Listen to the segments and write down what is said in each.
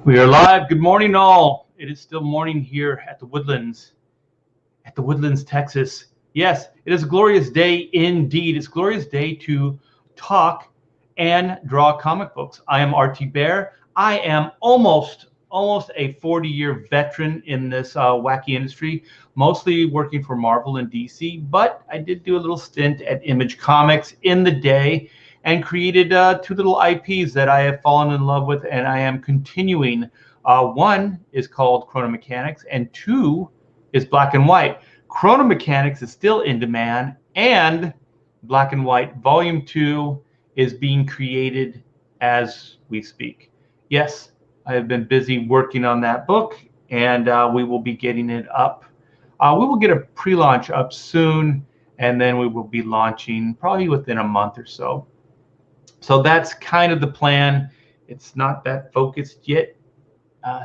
We are live. Good morning, all. It is still morning here at the Woodlands, Texas. Yes, it is a glorious day indeed. It's a glorious day to talk and draw comic books. I am RT Bear. I am almost a 40-year veteran in this wacky industry, mostly working for Marvel and DC, but I did do a little stint at Image Comics in the day and created two little IPs that I have fallen in love with, and I am continuing. One is called Chrono Mechanics, and two is Black and White. Chrono Mechanics is still in demand, and Black and White Volume 2 is being created as we speak. Yes, I have been busy working on that book, and we will be getting it up. We will get a pre-launch up soon, and then we will be launching probably within a month or so. So that's kind of the plan. It's not that focused yet.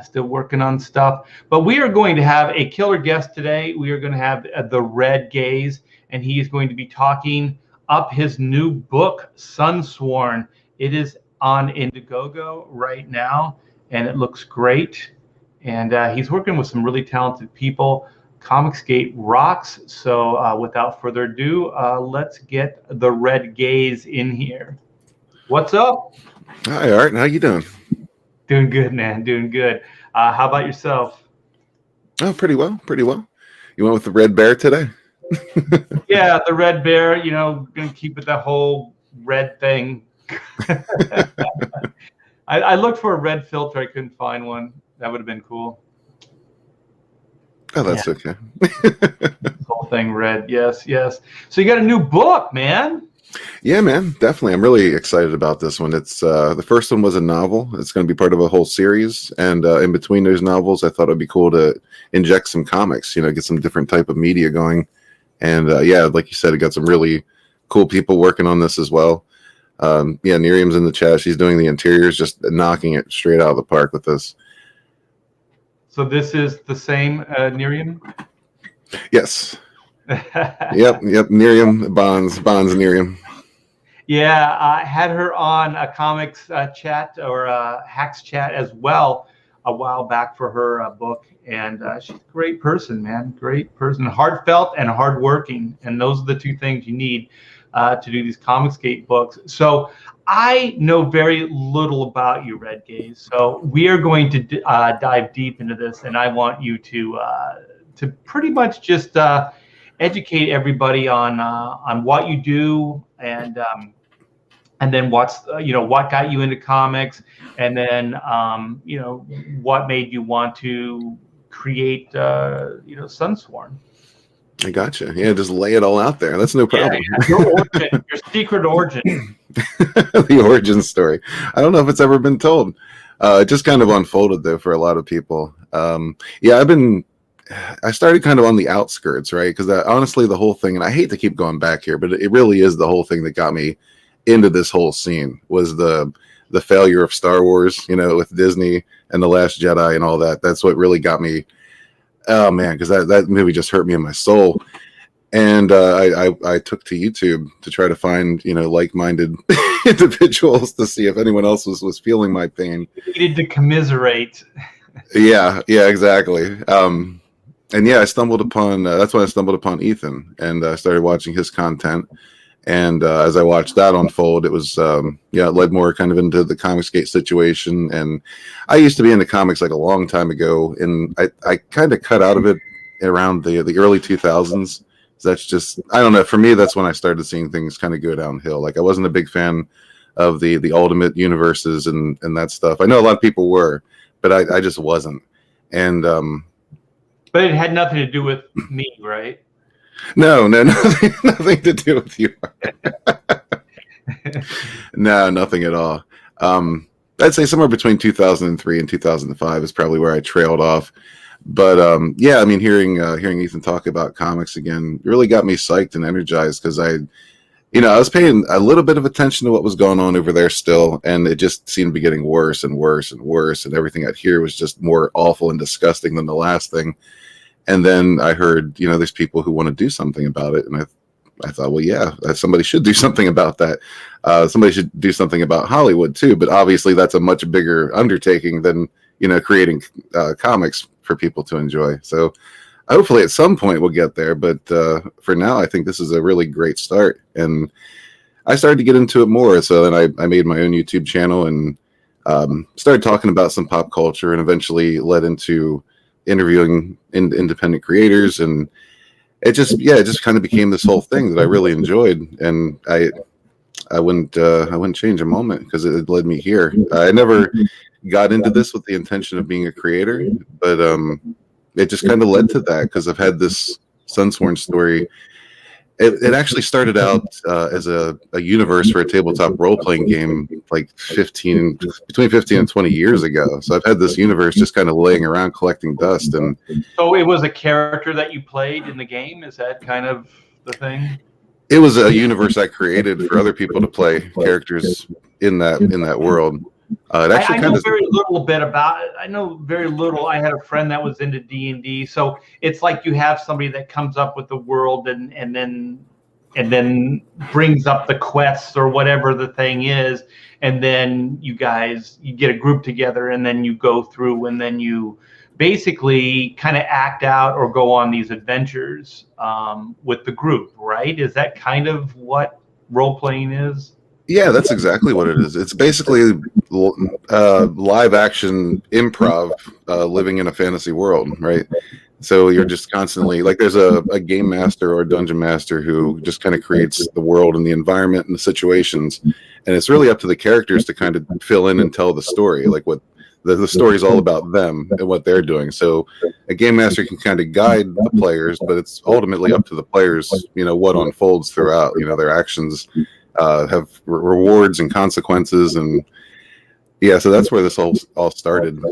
Still working on stuff. But we are going to have a killer guest today. We are going to have the Red Gaze, and he is going to be talking up his new book, SUNSWORN. It is on Indiegogo right now, and it looks great. And he's working with some really talented people. Comicsgate rocks. So without further ado, let's get the Red Gaze in here. What's up? Hi, Art. How you doing? Doing good, man. Doing good. How about yourself? Oh, pretty well. Pretty well. You went with the red bear today? Yeah, the red bear. You know, gonna keep it that whole red thing. I looked for a red filter. I couldn't find one. That would have been cool. Oh, that's okay. This whole thing red. Yes, yes. So you got a new book, man. Yeah, man, definitely. I'm really excited about this one. It's the first one was a novel. It's going to be part of a whole series, and in between those novels, I thought it'd be cool to inject some comics. You know, get some different type of media going. And yeah, like you said, it got some really cool people working on this as well. Yeah, Nerium's in the chat. She's doing the interiors, just knocking it straight out of the park with this. So this is the same Nerium? Yes. Yep. Nerium, Bonds, Nerium. Yeah, I had her on a comics chat or a hacks chat as well a while back for her book, and she's a great person, man. Great person, heartfelt and hardworking, and those are the two things you need to do these Comicsgate books. So I know very little about you, Red Gaze. So we are going to dive deep into this, and I want you to pretty much just educate everybody on what you do, and then what's what got you into comics, and then what made you want to create SUNSWORN. I gotcha. Yeah, just lay it all out there. That's no problem. Yeah. Your origin, your secret origin. The origin story. I don't know if it's ever been told. It just kind of unfolded though for a lot of people. Yeah, I started kind of on the outskirts, right? Because honestly, the whole thing, and I hate to keep going back here, but it really is the whole thing that got me into this whole scene was the failure of Star Wars, with Disney and The Last Jedi and all that. That's what really got me. Oh man, because that movie just hurt me in my soul. And I took to YouTube to try to find like-minded individuals to see if anyone else was feeling my pain. You needed to commiserate. Yeah, exactly. And yeah, I stumbled upon that's when I stumbled upon Ethan, and I started watching his content. And as I watched that unfold, it was it led more kind of into the Comicsgate situation. And I used to be into comics like a long time ago, and I kind of cut out of it around the early 2000s. So that's just, I don't know, for me that's when I started seeing things kind of go downhill. Like I wasn't a big fan of the Ultimate Universes and that stuff. I know a lot of people were, but I just wasn't. And but it had nothing to do with me, right? No, nothing to do with you. No, nothing at all. I'd say somewhere between 2003 and 2005 is probably where I trailed off. But yeah, I mean, hearing Ethan talk about comics again really got me psyched and energized, because I was paying a little bit of attention to what was going on over there still, and it just seemed to be getting worse and worse and worse, and everything I'd hear was just more awful and disgusting than the last thing. And then I heard, there's people who want to do something about it, and I thought, well, yeah, somebody should do something about that. Somebody should do something about Hollywood too. But obviously, that's a much bigger undertaking than creating comics for people to enjoy. So hopefully, at some point, we'll get there. But for now, I think this is a really great start, and I started to get into it more. So then I made my own YouTube channel and started talking about some pop culture, and eventually led into interviewing independent creators, and it just kind of became this whole thing that I really enjoyed, and I wouldn't change a moment because it led me here. I never got into this with the intention of being a creator, but it just kind of led to that because I've had this SUNSWORN story. It actually started out as a universe for a tabletop role-playing game like between 15 and 20 years ago. So I've had this universe just kind of laying around collecting dust. And so it was a character that you played in the game? Is that kind of the thing? It was a universe I created for other people to play characters in that world. It actually I know very little bit about it. I know very little. I had a friend that was into D&D, so it's like you have somebody that comes up with the world and then brings up the quests or whatever the thing is, and then you get a group together and then you go through and then you basically kind of act out or go on these adventures with the group, right? Is that kind of what role playing is? Yeah, that's exactly what it is. It's basically live action improv living in a fantasy world, right? So you're just constantly like there's a game master or a dungeon master who just kind of creates the world and the environment and the situations, and it's really up to the characters to kind of fill in and tell the story, like what the story is all about them and what they're doing. So a game master can kind of guide the players, but it's ultimately up to the players, what unfolds throughout. Their actions have rewards and consequences, and so that's where this all started.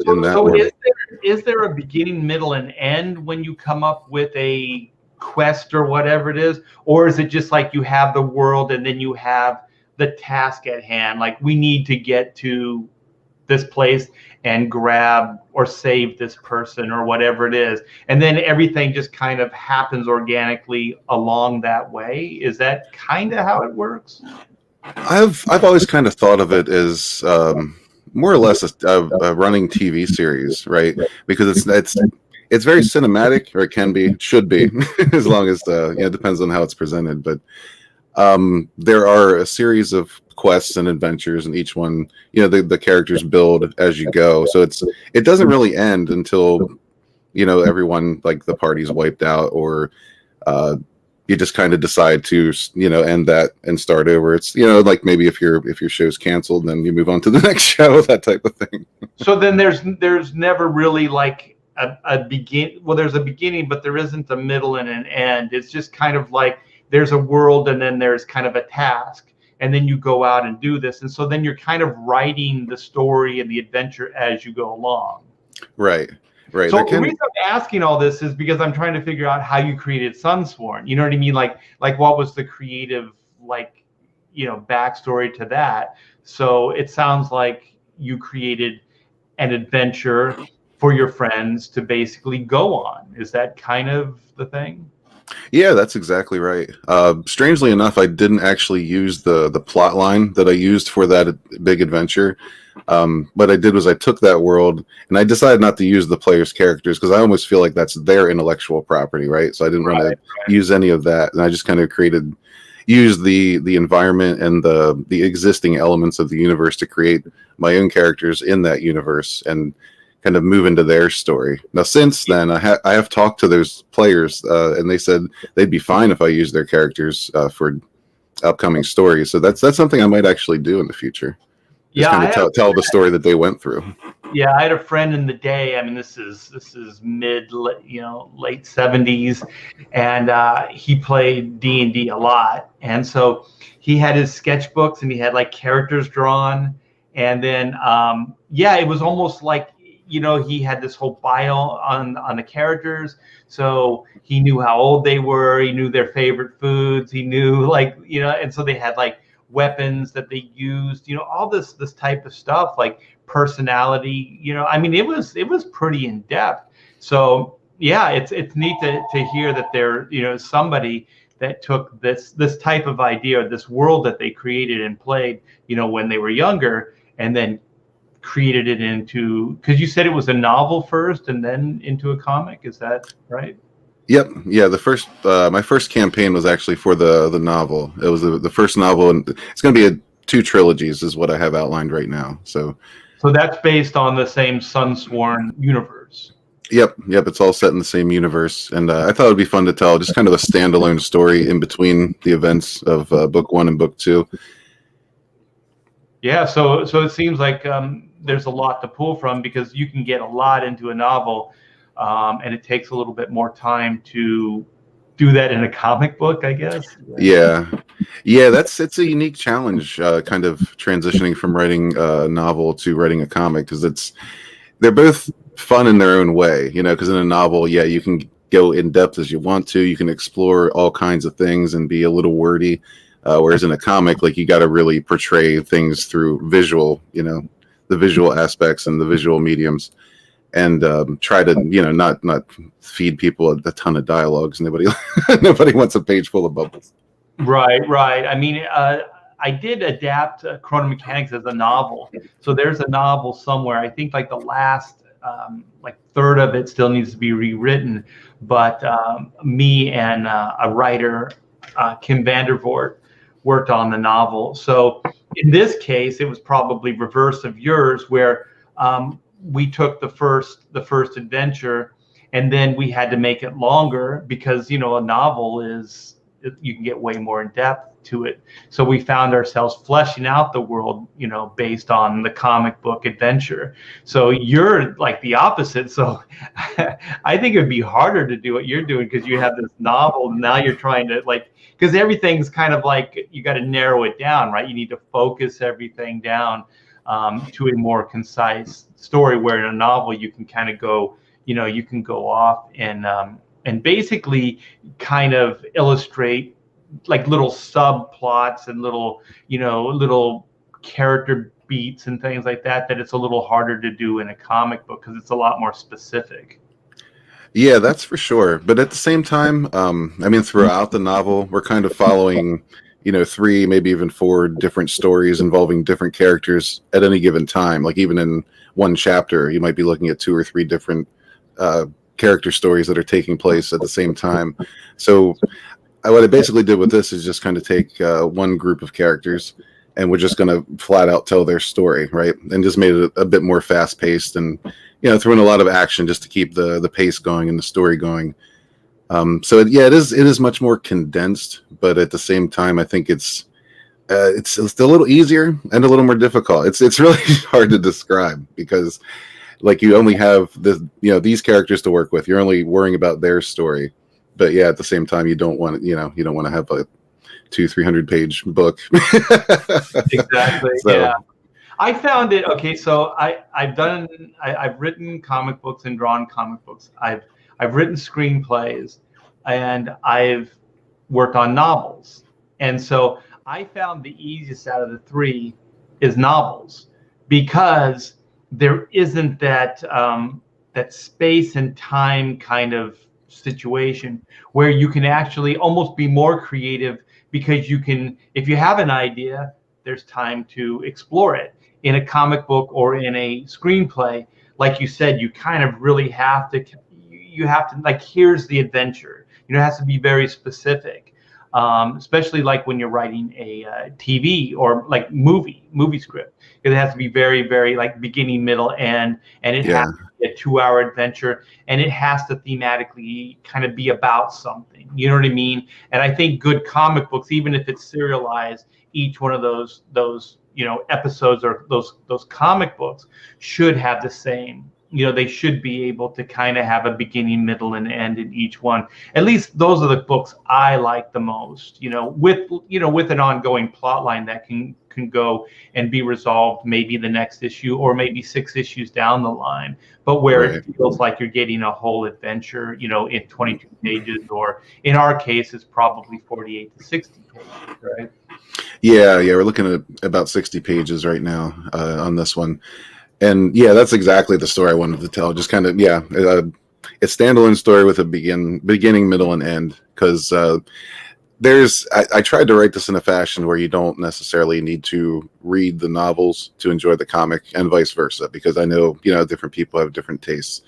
Is there a beginning, middle, and end when you come up with a quest or whatever it is, or is it just like you have the world and then you have the task at hand, like we need to get to this place and grab or save this person or whatever it is, and then everything just kind of happens organically along that way? Is that kind of how it works? I've always kind of thought of it as more or less a running TV series, right? Because it's very cinematic, or it can be, should be, as long as it depends on how it's presented. But there are a series of quests and adventures, and each one, the characters build as you go. So it doesn't really end until everyone, like the party's wiped out, or you just kind of decide to end that and start over. It's like maybe if your show's canceled, then you move on to the next show, that type of thing. So then there's never really like a begin. Well, there's a beginning, but there isn't a middle and an end. It's just kind of like there's a world and then there's kind of a task, and then you go out and do this, and so then you're kind of writing the story and the adventure as you go along. Right. So the reason I'm asking all this is because I'm trying to figure out how you created SUNSWORN. You know what I mean? Like what was the creative, backstory to that? So it sounds like you created an adventure for your friends to basically go on. Is that kind of the thing? Yeah, that's exactly right. Strangely enough, I didn't actually use the plot line that I used for that big adventure. What I did was I took that world and I decided not to use the players' characters because I almost feel like that's their intellectual property, right? So I didn't want to use any of that, and I just kind of used the environment and the existing elements of the universe to create my own characters in that universe and kind of move into their story. Now, since then, I have talked to those players, and they said they'd be fine if I used their characters for upcoming stories. So that's something I might actually do in the future. Just kind of tell the story that they went through. Yeah, I had a friend in the day. I mean, this is late 70s, and he played D&D a lot, and so he had his sketchbooks and he had like characters drawn, and then it was almost like he had this whole bio on the characters, so he knew how old they were, he knew their favorite foods, he knew and so they had like weapons that they used, all this type of stuff, like personality, I mean, it was pretty in depth. So yeah, it's neat to hear that there, somebody that took this type of idea, this world that they created and played, when they were younger, and then created it into, because you said it was a novel first and then into a comic. Is that right? Yep. Yeah. The first, my first campaign was actually for the novel. It was the first novel, and it's going to be two trilogies, is what I have outlined right now. So that's based on the same SUNSWORN universe. Yep. It's all set in the same universe, and I thought it'd be fun to tell just kind of a standalone story in between the events of book 1 and book 2. Yeah. So it seems like there's a lot to pull from, because you can get a lot into a novel, and it takes a little bit more time to do that in a comic book, I guess. Yeah. It's a unique challenge, kind of transitioning from writing a novel to writing a comic, because they're both fun in their own way, because in a novel, you can go in depth as you want to, you can explore all kinds of things and be a little wordy, whereas in a comic, like, you got to really portray things through visual, the visual aspects and the visual mediums, and try to not feed people a ton of dialogues. Nobody wants a page full of bubbles. Right. I mean, I did adapt Chrono Mechanics as a novel, so there's a novel somewhere. I think like the last third of it still needs to be rewritten, but me and a writer, Kim Vandervoort, worked on the novel. So in this case, it was probably reverse of yours, where we took the first adventure, and then we had to make it longer, because a novel is, you can get way more in depth to it. So we found ourselves fleshing out the world, based on the comic book adventure. So you're like the opposite. So I think it would be harder to do what you're doing, because you have this novel. Now you're trying to because everything's kind of like, you got to narrow it down, right? You need to focus everything down to a more concise story, where in a novel you can kind of go, you can go off and basically kind of illustrate like little subplots and little character beats and things like that it's a little harder to do in a comic book, because it's a lot more specific. Yeah, that's for sure. But at the same time, throughout the novel, we're kind of following, 3, maybe even 4 different stories involving different characters at any given time. Like, even in one chapter, you might be looking at 2 or 3 different character stories that are taking place at the same time. So what I basically did with this is just kind of take one group of characters, and we're just going to flat out tell their story, right? And just made it a bit more fast paced, and threw in a lot of action just to keep the pace going and the story going. So it is much more condensed, but at the same time, I think it's a little easier and a little more difficult. It's really hard to describe, because like, you only have these characters to work with. You're only worrying about their story. But at the same time, you don't want to have a 200-300 page book. Exactly. So. Yeah. I found it okay. So I've written comic books and drawn comic books. I've written screenplays, and I've worked on novels. And so I found the easiest out of the 3 is novels, because there isn't that space and time kind of situation where you can actually almost be more creative, because you can, if you have an idea, there's time to explore it. In a comic book or in a screenplay, like you said, you kind of really have to like, here's the adventure. It has to be very specific, especially like when you're writing a TV or like movie script. It has to be very, very like beginning, middle, end, and it has to be a 2-hour adventure, and it has to thematically kind of be about something. You know what I mean? And I think good comic books, even if it's serialized, each one of those episodes or those comic books should have the same. They should be able to kind of have a beginning, middle, and end in each one. At least those are the books I like the most. With an ongoing plot line that can go and be resolved maybe the next issue, or maybe 6 issues down the line, but where it feels like you're getting a whole adventure, in 22 pages, or in our case, it's probably 48 to 60 pages, right? Yeah, we're looking at about 60 pages right now on this one. And that's exactly the story I wanted to tell. Just kind of, a standalone story with a beginning, middle, and end. Because I tried to write this in a fashion where you don't necessarily need to read the novels to enjoy the comic, and vice versa, because I know, different people have different tastes.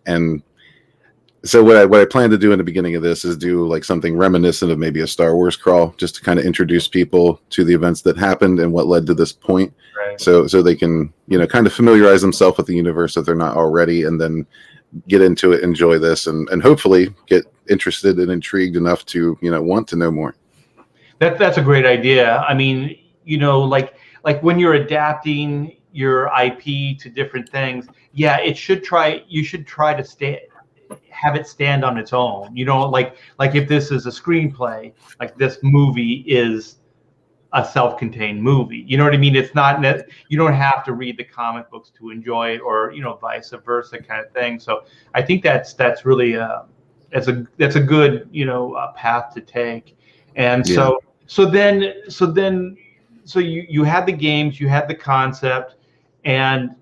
And so what I plan to do in the beginning of this is do like something reminiscent of maybe a Star Wars crawl, just to kind of introduce people to the events that happened and what led to this point. Right. So they can, kind of familiarize themselves with the universe if they're not already, and then get into it, enjoy this, and hopefully get interested and intrigued enough to, want to know more. That's a great idea. I mean, like when you're adapting your IP to different things, yeah, you should try to have it stand on its own. Like if this is a screenplay, like this movie is a self-contained movie. You know what I mean? It's not you don't have to read the comic books to enjoy it, or vice versa kind of thing. So I think that's really that's a good path to take. And Yeah. so you had the games, you had the concept, and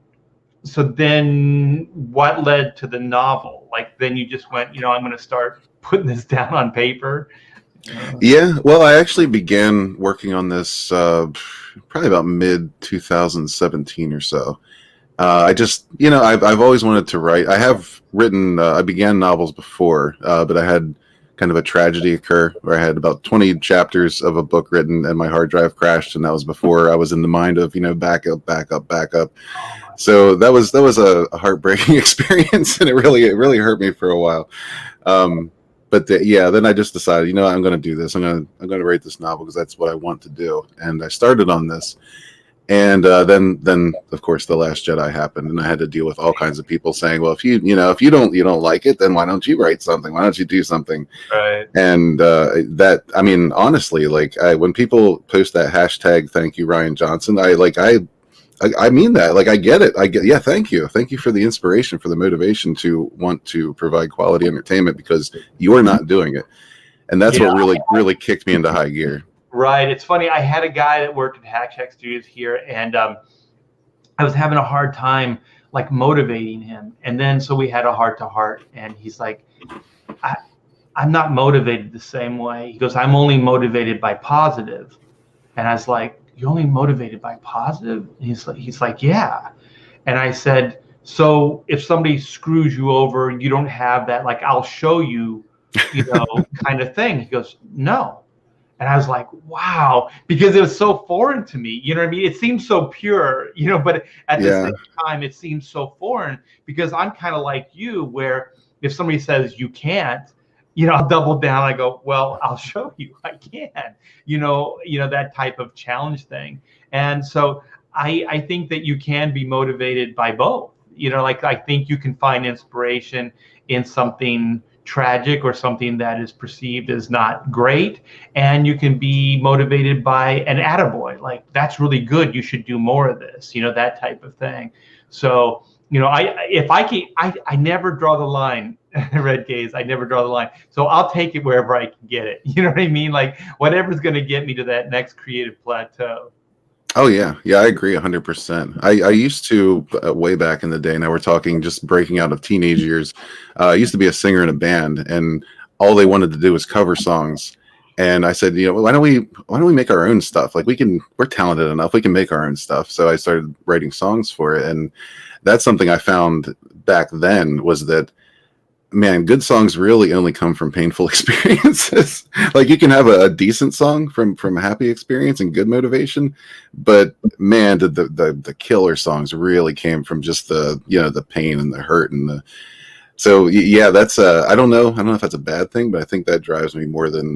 so then what led to the novel? Like then you just went, I'm going to start putting this down on paper. Yeah, well, I actually began working on this probably about mid 2017 or so. I just, I've always wanted to write. I have written, I began novels before, but I had kind of a tragedy occur where I had about 20 chapters of a book written and my hard drive crashed, and that was before I was in the mind of, backup. So that was a heartbreaking experience, and it really hurt me for a while. But then I just decided, I'm going to do this. I'm going to write this novel because that's what I want to do. And I started on this, and then of course the Last Jedi happened, and I had to deal with all kinds of people saying, well, if you don't like it, then why don't you write something? Why don't you do something? Right. And I mean, honestly, like when people post that hashtag "Thank you, Ryan Johnson," I mean that. Like, I get it. Yeah, thank you for the inspiration, for the motivation to want to provide quality entertainment, because you're not doing it, and that's what really kicked me into high gear. Right. It's funny. I had a guy that worked at Hack Shack Studios here, and I was having a hard time like motivating him. And then so we had a heart-to-heart, and he's like, I'm not motivated the same way. He goes, I'm only motivated by positive. And I was like, you're only motivated by positive? And he's like, yeah. And I said, so if somebody screws you over, you don't have that, like, I'll show you, kind of thing. He goes, no. And I was like, wow, because it was so foreign to me. You know what I mean? It seems so pure, but at the same time, it seems so foreign, because I'm kind of like you, where if somebody says you can't, I'll double down. I go, well, I'll show you I can, that type of challenge thing. And so I think that you can be motivated by both. Like I think you can find inspiration in something tragic or something that is perceived as not great, and you can be motivated by an attaboy, like that's really good, you should do more of this, that type of thing. So I never draw the line. Red Gaze, I never draw the line. So I'll take it wherever I can get it. You know what I mean? Like whatever's going to get me to that next creative plateau. Oh yeah, I agree 100%. I used to way back in the day. Now we're talking just breaking out of teenage years. I used to be a singer in a band, and all they wanted to do was cover songs. And I said, why don't we make our own stuff? Like we're talented enough, we can make our own stuff. So I started writing songs for it, and that's something I found back then, was that, man, good songs really only come from painful experiences. Like you can have a decent song from a happy experience and good motivation, but man, the killer songs really came from just the pain and the hurt and the. So yeah, that's I don't know if that's a bad thing, but I think that drives me more than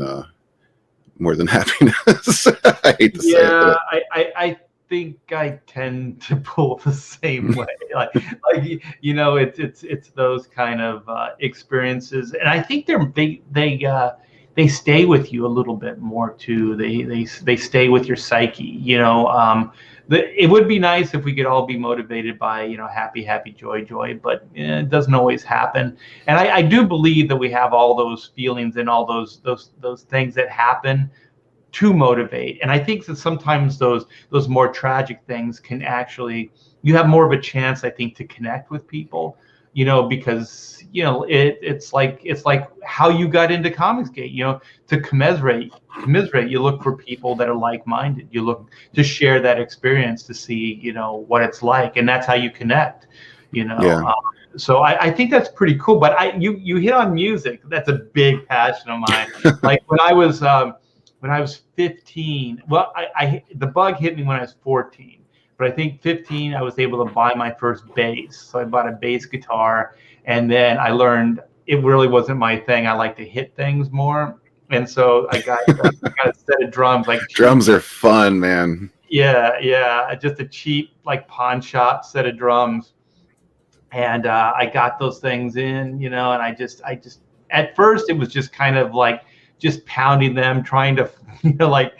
happiness. I hate to say it. Yeah, I think I tend to pull the same way. like it's those kind of experiences, and I think they stay with you a little bit more too. They stay with your psyche. It would be nice if we could all be motivated by happy, joy, but it doesn't always happen. And I do believe that we have all those feelings and all those things that happen to motivate. And I think that sometimes those more tragic things can actually, you have more of a chance, I think, to connect with people. because it's like how you got into Comicsgate, to commiserate, you look for people that are like-minded. You look to share that experience, to see, what it's like, and that's how you connect, Yeah. So I think that's pretty cool. But you hit on music. That's a big passion of mine. Like when I was 15, well, the bug hit me when I was 14. But I think 15, I was able to buy my first bass. So I bought a bass guitar, and then I learned it really wasn't my thing. I like to hit things more, and so I got a set of drums. Like Drums are fun, man. Yeah, just a cheap like pawn shop set of drums, and I got those things in, and I just at first it was just kind of like just pounding them, trying to like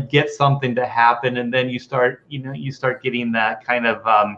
get something to happen, and then you start getting that kind of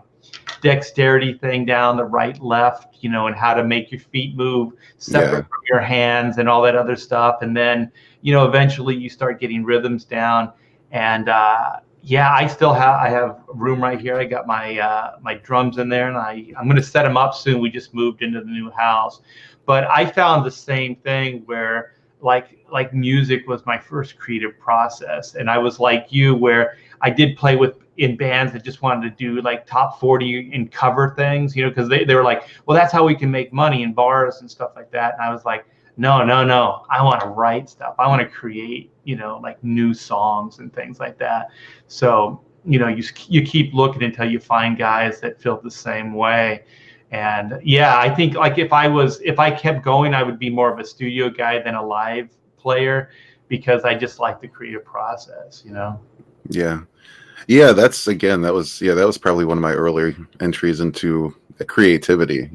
dexterity thing down, the right, left, and how to make your feet move separate from your hands and all that other stuff, and then eventually you start getting rhythms down, and I still have room right here. I got my drums in there, and I'm going to set them up soon. We just moved into the new house, but I found the same thing where like music was my first creative process, and I was like you, where I did play in bands that just wanted to do like top 40 and cover things, because they were like, well, that's how we can make money in bars and stuff like that. And I was like, no, I want to write stuff. I want to create, like new songs and things like that. So, you keep looking until you find guys that feel the same way. And I think like if I kept going, I would be more of a studio guy than a live player, because I just like the creative process, Yeah, that was probably one of my early entries into creativity.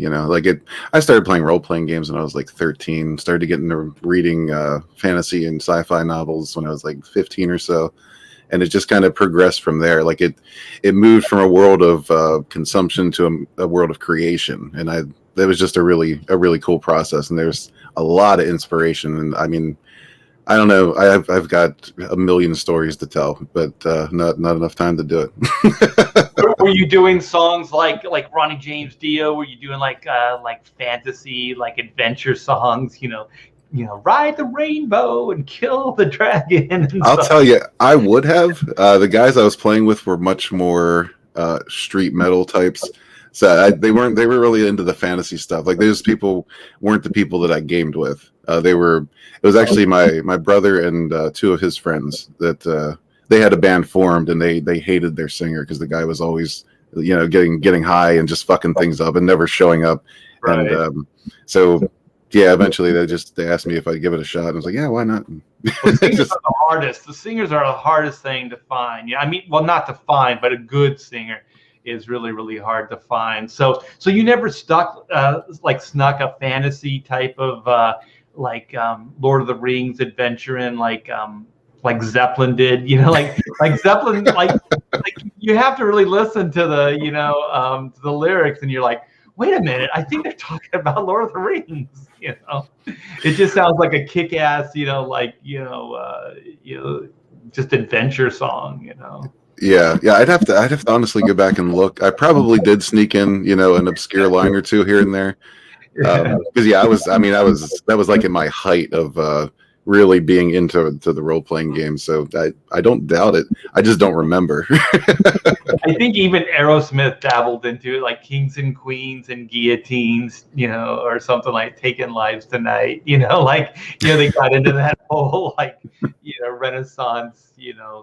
I started playing role-playing games when I was like 13, started getting into reading fantasy and sci-fi novels when I was like 15 or so, and it just kind of progressed from there. Like it moved from a world of consumption to a world of creation, and that was just a really cool process, and there's a lot of inspiration. And I mean, I don't know. I've got a million stories to tell, but not enough time to do it. Were you doing songs like Ronnie James Dio? Were you doing like fantasy, like adventure songs? Ride the rainbow and kill the dragon. I'll tell you, I would have. The guys I was playing with were much more street metal types. So they were really into the fantasy stuff. Like those people weren't the people that I gamed with. It was actually my brother and two of his friends that they had a band formed, and they hated their singer because the guy was always getting high and just fucking things up and never showing up. Right. And eventually they asked me if I'd give it a shot. And I was like, yeah, why not? Well, singers are the hardest. The singers are the hardest thing to find. I mean, well, not to find, but a good singer is really, really hard to find. So you never snuck a fantasy type of Lord of the Rings adventure in like Zeppelin did, like Zeppelin, like you have to really listen to the to the lyrics, and you're like, wait a minute, I think they're talking about Lord of the Rings. It just sounds like a kick-ass, just adventure song. Yeah, I'd have to honestly go back and look. I probably did sneak in, an obscure line or two here and there. Because that was like in my height of really being into the role-playing game. So I don't doubt it. I just don't remember. I think even Aerosmith dabbled into it, like Kings and Queens and Guillotines, or something like Taking Lives Tonight, they got into that whole Renaissance,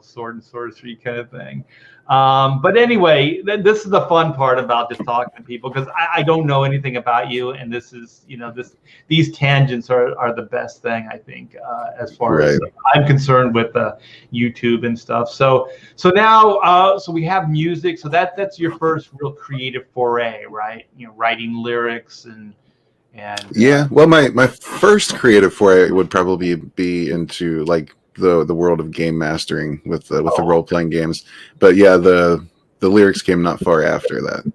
sword and sorcery kind of thing. But anyway, this is the fun part about just talking to people, because I don't know anything about you, and this is, these tangents are the best thing, I think, as far as I'm concerned with YouTube and stuff. So now, so we have music. So that's your first real creative foray, right? Writing lyrics and yeah. Well, my first creative foray would probably be into like the world of game mastering with the role playing games. But yeah, the lyrics came not far after that.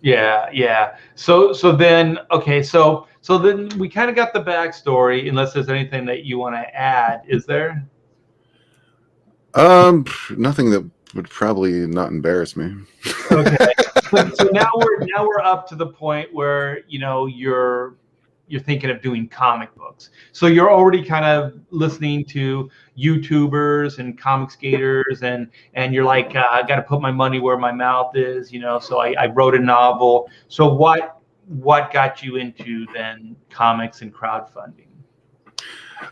Yeah. So then, okay, so then we kind of got the backstory. Unless there's anything that you want to add, is there? Nothing that would probably not embarrass me. Okay. So now we're up to the point where you're thinking of doing comic books. So you're already kind of listening to YouTubers and comic skaters, and you're like, I got to put my money where my mouth is, So I wrote a novel. So what got you into then comics and crowdfunding?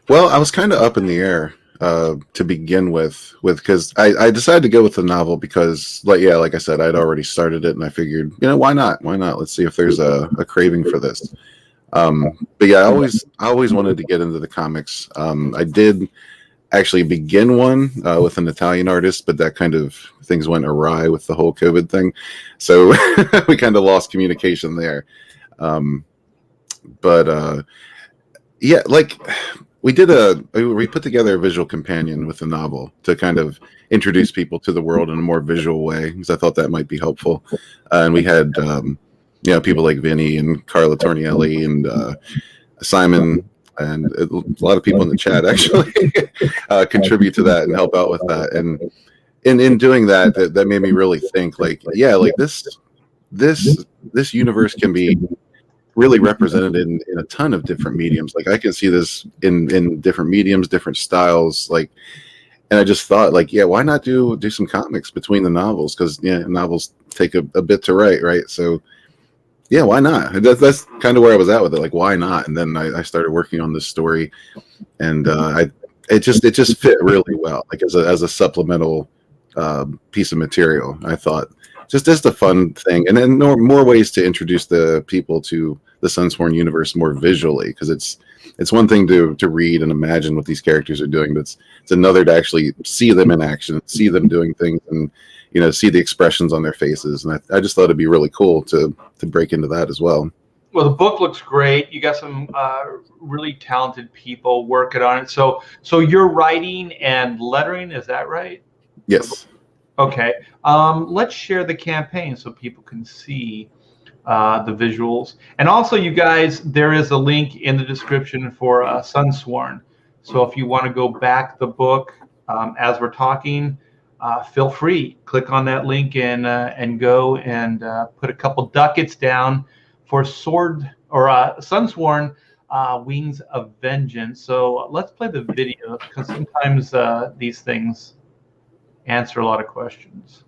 Well, I was kind of up in the air to begin with because I decided to go with the novel because, like I said, I'd already started it, and I figured, why not? Why not? Let's see if there's a craving for this. But yeah, I always wanted to get into the comics. I did actually begin one with an Italian artist, but that kind of things went awry with the whole COVID thing, so we kind of lost communication there. But yeah, like we put together a visual companion with the novel to kind of introduce people to the world in a more visual way, because I thought that might be helpful. And we had people like Vinny and Carla Tornielli and Simon and a lot of people in the chat actually contribute to that and help out with that. And in doing that made me really think, like this universe can be really represented in a ton of different mediums. Like I can see this in different mediums, different styles, and I just thought, why not do some comics between the novels? Because novels take a bit to write, right? So yeah, why not? That's kind of where I was at with it. Like, why not? And then I started working on this story, and it just fit really well, like as a supplemental piece of material. I thought just a fun thing, and then more ways to introduce the people to the SUNSWORN universe more visually, because it's one thing to read and imagine what these characters are doing, but it's another to actually see them in action, see them doing things, and see the expressions on their faces. And I just thought it'd be really cool to break into that as well. Well, the book looks great. You got some really talented people working on it. So you're writing and lettering, is that right? Yes. Okay. Let's share the campaign so people can see the visuals. And also, you guys, there is a link in the description for SUNSWORN. So if you want to go back the book as we're talking, feel free. Click on that link and go and put a couple ducats down for SUNSWORN, Wings of Vengeance. So let's play the video, because sometimes these things answer a lot of questions.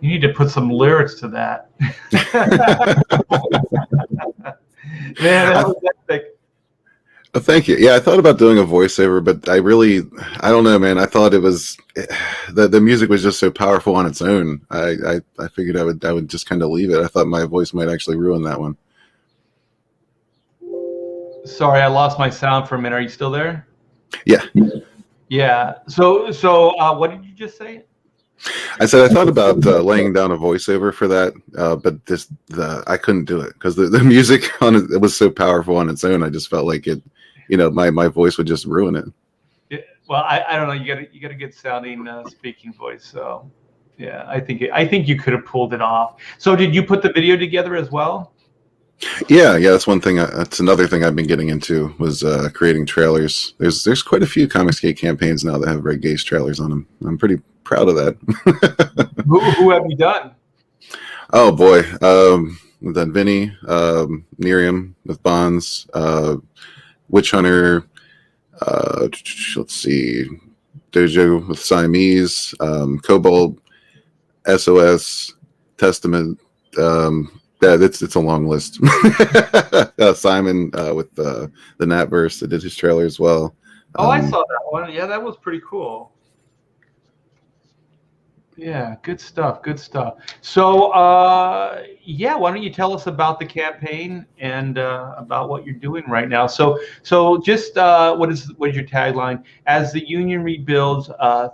You need to put some lyrics to that. Man, that was epic. Thank you. Yeah, I thought about doing a voiceover, but I don't know, man. I thought it was the music was just so powerful on its own. I figured I would just kind of leave it. I thought my voice might actually ruin that one. Sorry, I lost my sound for a minute. Are you still there? Yeah. Yeah. So what did you just say? I said I thought about laying down a voiceover for that, but I couldn't do it because the music on it was so powerful on its own. I just felt like it, my voice would just ruin it. Yeah, well, I don't know. You got a good sounding speaking voice, so yeah, I think you could have pulled it off. So did you put the video together as well? Yeah, that's one thing. That's another thing I've been getting into was creating trailers. There's quite a few Comicsgate campaigns now that have Red Gaze trailers on them. I'm pretty proud of that. Who have you done? Oh boy, we've done Vinny, Miriam with Bonds, Witch Hunter. Let's see, Dojo with Siamese, Cobalt, SOS, Testament. Yeah, it's a long list. Simon with the Natverse that did his trailer as well. Oh, I saw that one. Yeah, that was pretty cool. Yeah, good stuff. Good stuff. So, yeah, why don't you tell us about the campaign and about what you're doing right now? So just what is your tagline? As the Union rebuilds,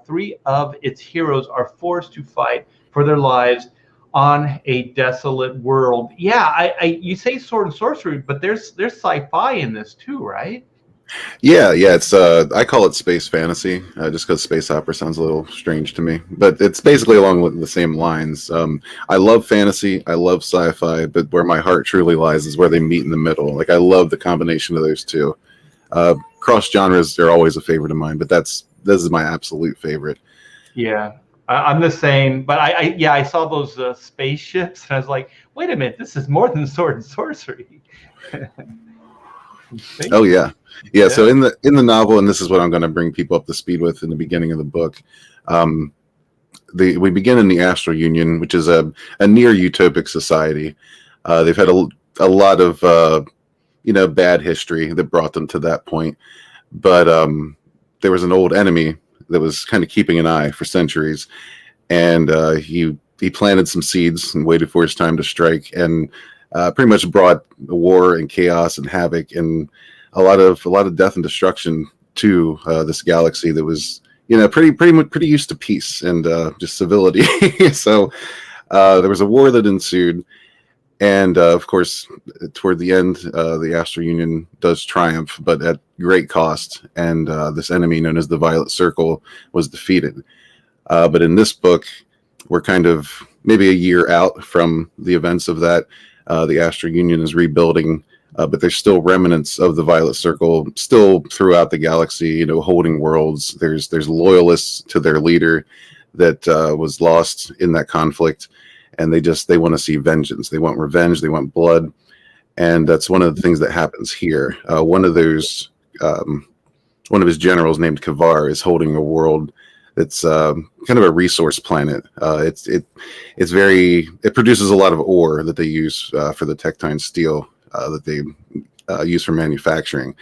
3 of its heroes are forced to fight for their lives on a desolate world. Yeah, you say sword and sorcery, but there's sci-fi in this too, right? Yeah. It's I call it space fantasy, just because space opera sounds a little strange to me, but it's basically along with the same lines. I love fantasy, I love sci-fi, but where my heart truly lies is where they meet in the middle. Like I love the combination of those two. Cross genres are always a favorite of mine, but this is my absolute favorite. Yeah. I'm the same, but I saw those spaceships, and I was like, wait a minute, this is more than sword and sorcery. Oh yeah. So in the novel, and this is what I'm going to bring people up to speed with in the beginning of the book, we begin in the Astral Union, which is a near utopic society. They've had a lot of bad history that brought them to that point, but there was an old enemy that was kind of keeping an eye for centuries, and he planted some seeds and waited for his time to strike, and pretty much brought war and chaos and havoc and a lot of death and destruction to this galaxy that was pretty used to peace and just civility. So there was a war that ensued, and of course toward the end the Astral Union does triumph, but at great cost, and this enemy known as the Violet Circle was defeated. But in this book, we're kind of maybe a year out from the events of that. The Astral Union is rebuilding, but there's still remnants of the Violet Circle still throughout the galaxy, holding worlds. There's loyalists to their leader that was lost in that conflict, and they want to see vengeance. They want revenge. They want blood, and that's one of the things that happens here. One of his generals named Kavar is holding a world that's kind of a resource planet. It produces a lot of ore that they use for the Tectine steel that they use for manufacturing.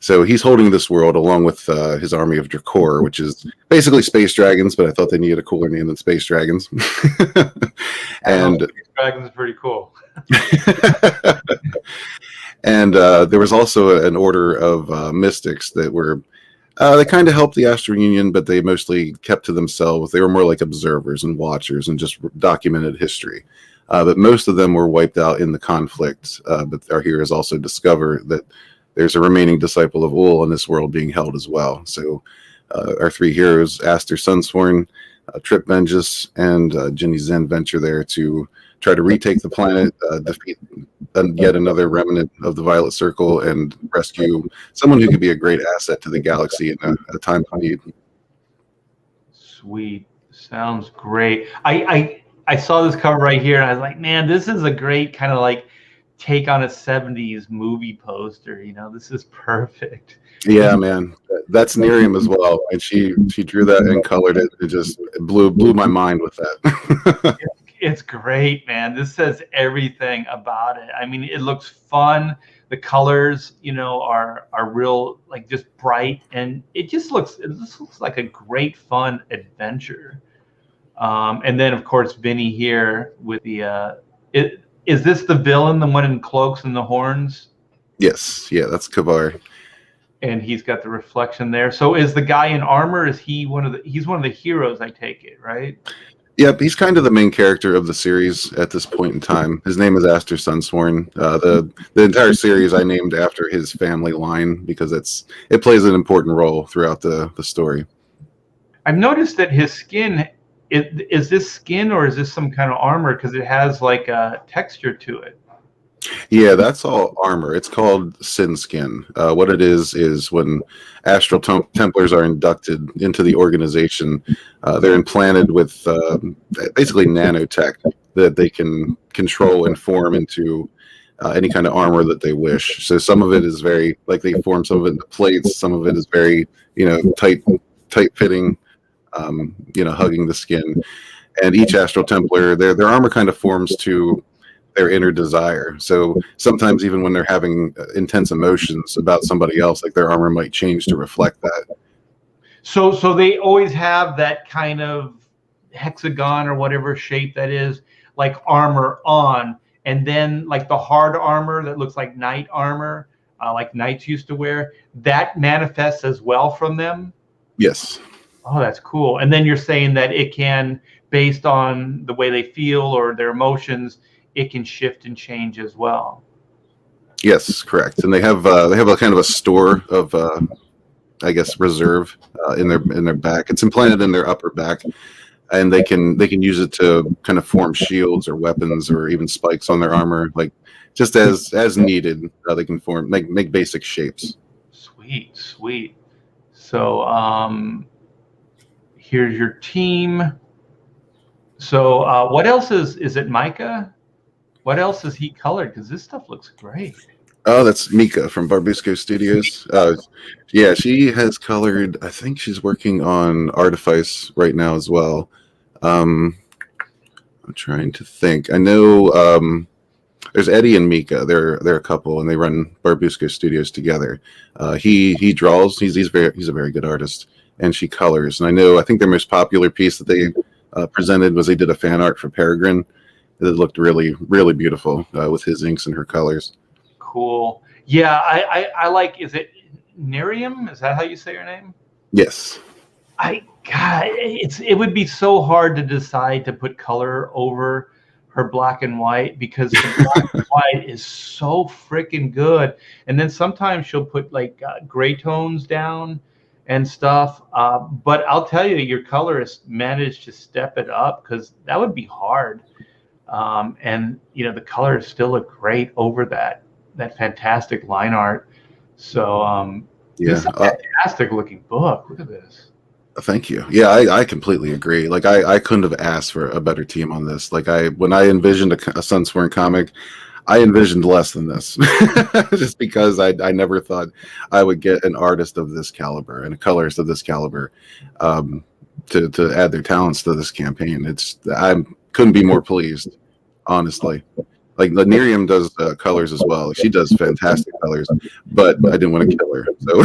So he's holding this world along with his army of Drakor, which is basically space dragons, but I thought they needed a cooler name than space dragons. And space dragons is pretty cool. And there was also an order of mystics that were they kind of helped the Astral Union, but they mostly kept to themselves. They were more like observers and watchers and just documented history. But most of them were wiped out in the conflict. But our heroes also discover that there's a remaining disciple of Ul in this world being held as well. So our 3 heroes, Aster SUNSWORN, Trip Vengeance, and Ginny Zen, venture there to try to retake the planet, defeat yet another remnant of the Violet Circle, and rescue someone who could be a great asset to the galaxy in a time of need. Sweet. Sounds great. I saw this cover right here, and I was like, man, this is a great kind of like take on a 70s movie poster. This is perfect. Yeah, man, that's Miriam as well, and she drew that and colored it. It just blew my mind with that. It's great, man. This says everything about it. I mean, it looks fun. The colors, are real, like just bright, and it looks like a great fun adventure. And then of course Vinny here with the is this the villain, the one in cloaks and the horns? Yes, yeah, that's Kavar. And he's got the reflection there. So is the guy in armor, is he he's one of the heroes, I take it, right? Yep, he's kind of the main character of the series at this point in time. His name is SUNSWORN. The entire series I named after his family line because it plays an important role throughout the story. I've noticed that his skin, is this skin or is this some kind of armor? Because it has like a texture to it. Yeah, that's all armor. It's called sin skin. What it is when Astral Templars are inducted into the organization, they're implanted with basically nanotech that they can control and form into any kind of armor that they wish. So some of it is very, like they form some of it into plates. Some of it is very, tight fitting, hugging the skin. And each Astral Templar, their armor kind of forms to their inner desire. So sometimes even when they're having intense emotions about somebody else, like their armor might change to reflect that. So they always have that kind of hexagon or whatever shape that is, like armor on, and then like the hard armor that looks like knight armor, like knights used to wear, that manifests as well from them? Yes. Oh, that's cool. And then you're saying that it can, based on the way they feel or their emotions, it can shift and change as well. Yes, correct. And they have a kind of a store of I guess reserve in their back. It's implanted in their upper back, and they can use it to kind of form shields or weapons or even spikes on their armor, like just as needed. They can form make basic shapes. Sweet. So here's your team. So what else is it, Micah? What else is he colored? Because this stuff looks great. Oh, that's Mika from Barbusco Studios. Yeah, she has colored. I think she's working on Artifice right now as well. I'm trying to think. I know there's Eddie and Mika. They're a couple, and they run Barbusco Studios together. He draws. He's a very good artist, and she colors. And I think their most popular piece that they presented was they did a fan art for Peregrine. It looked really, really beautiful with his inks and her colors. Cool. Yeah, I like, is it Miriam? Is that how you say her name? Yes. It would be so hard to decide to put color over her black and white because the black and white is so freaking good. And then sometimes she'll put like gray tones down and stuff. But I'll tell you, your colorist managed to step it up because that would be hard. And the colors still look great over that fantastic line art. So this is a fantastic looking book. Look at this. Thank you. Yeah, I completely agree. Like I couldn't have asked for a better team on this. Like when I envisioned a SUNSWORN comic, I envisioned less than this, just because I never thought I would get an artist of this caliber and a colorist of this caliber to add their talents to this campaign. I couldn't be more pleased, honestly. Like Miriam does colors as well. She does fantastic colors, but I didn't want to kill her, so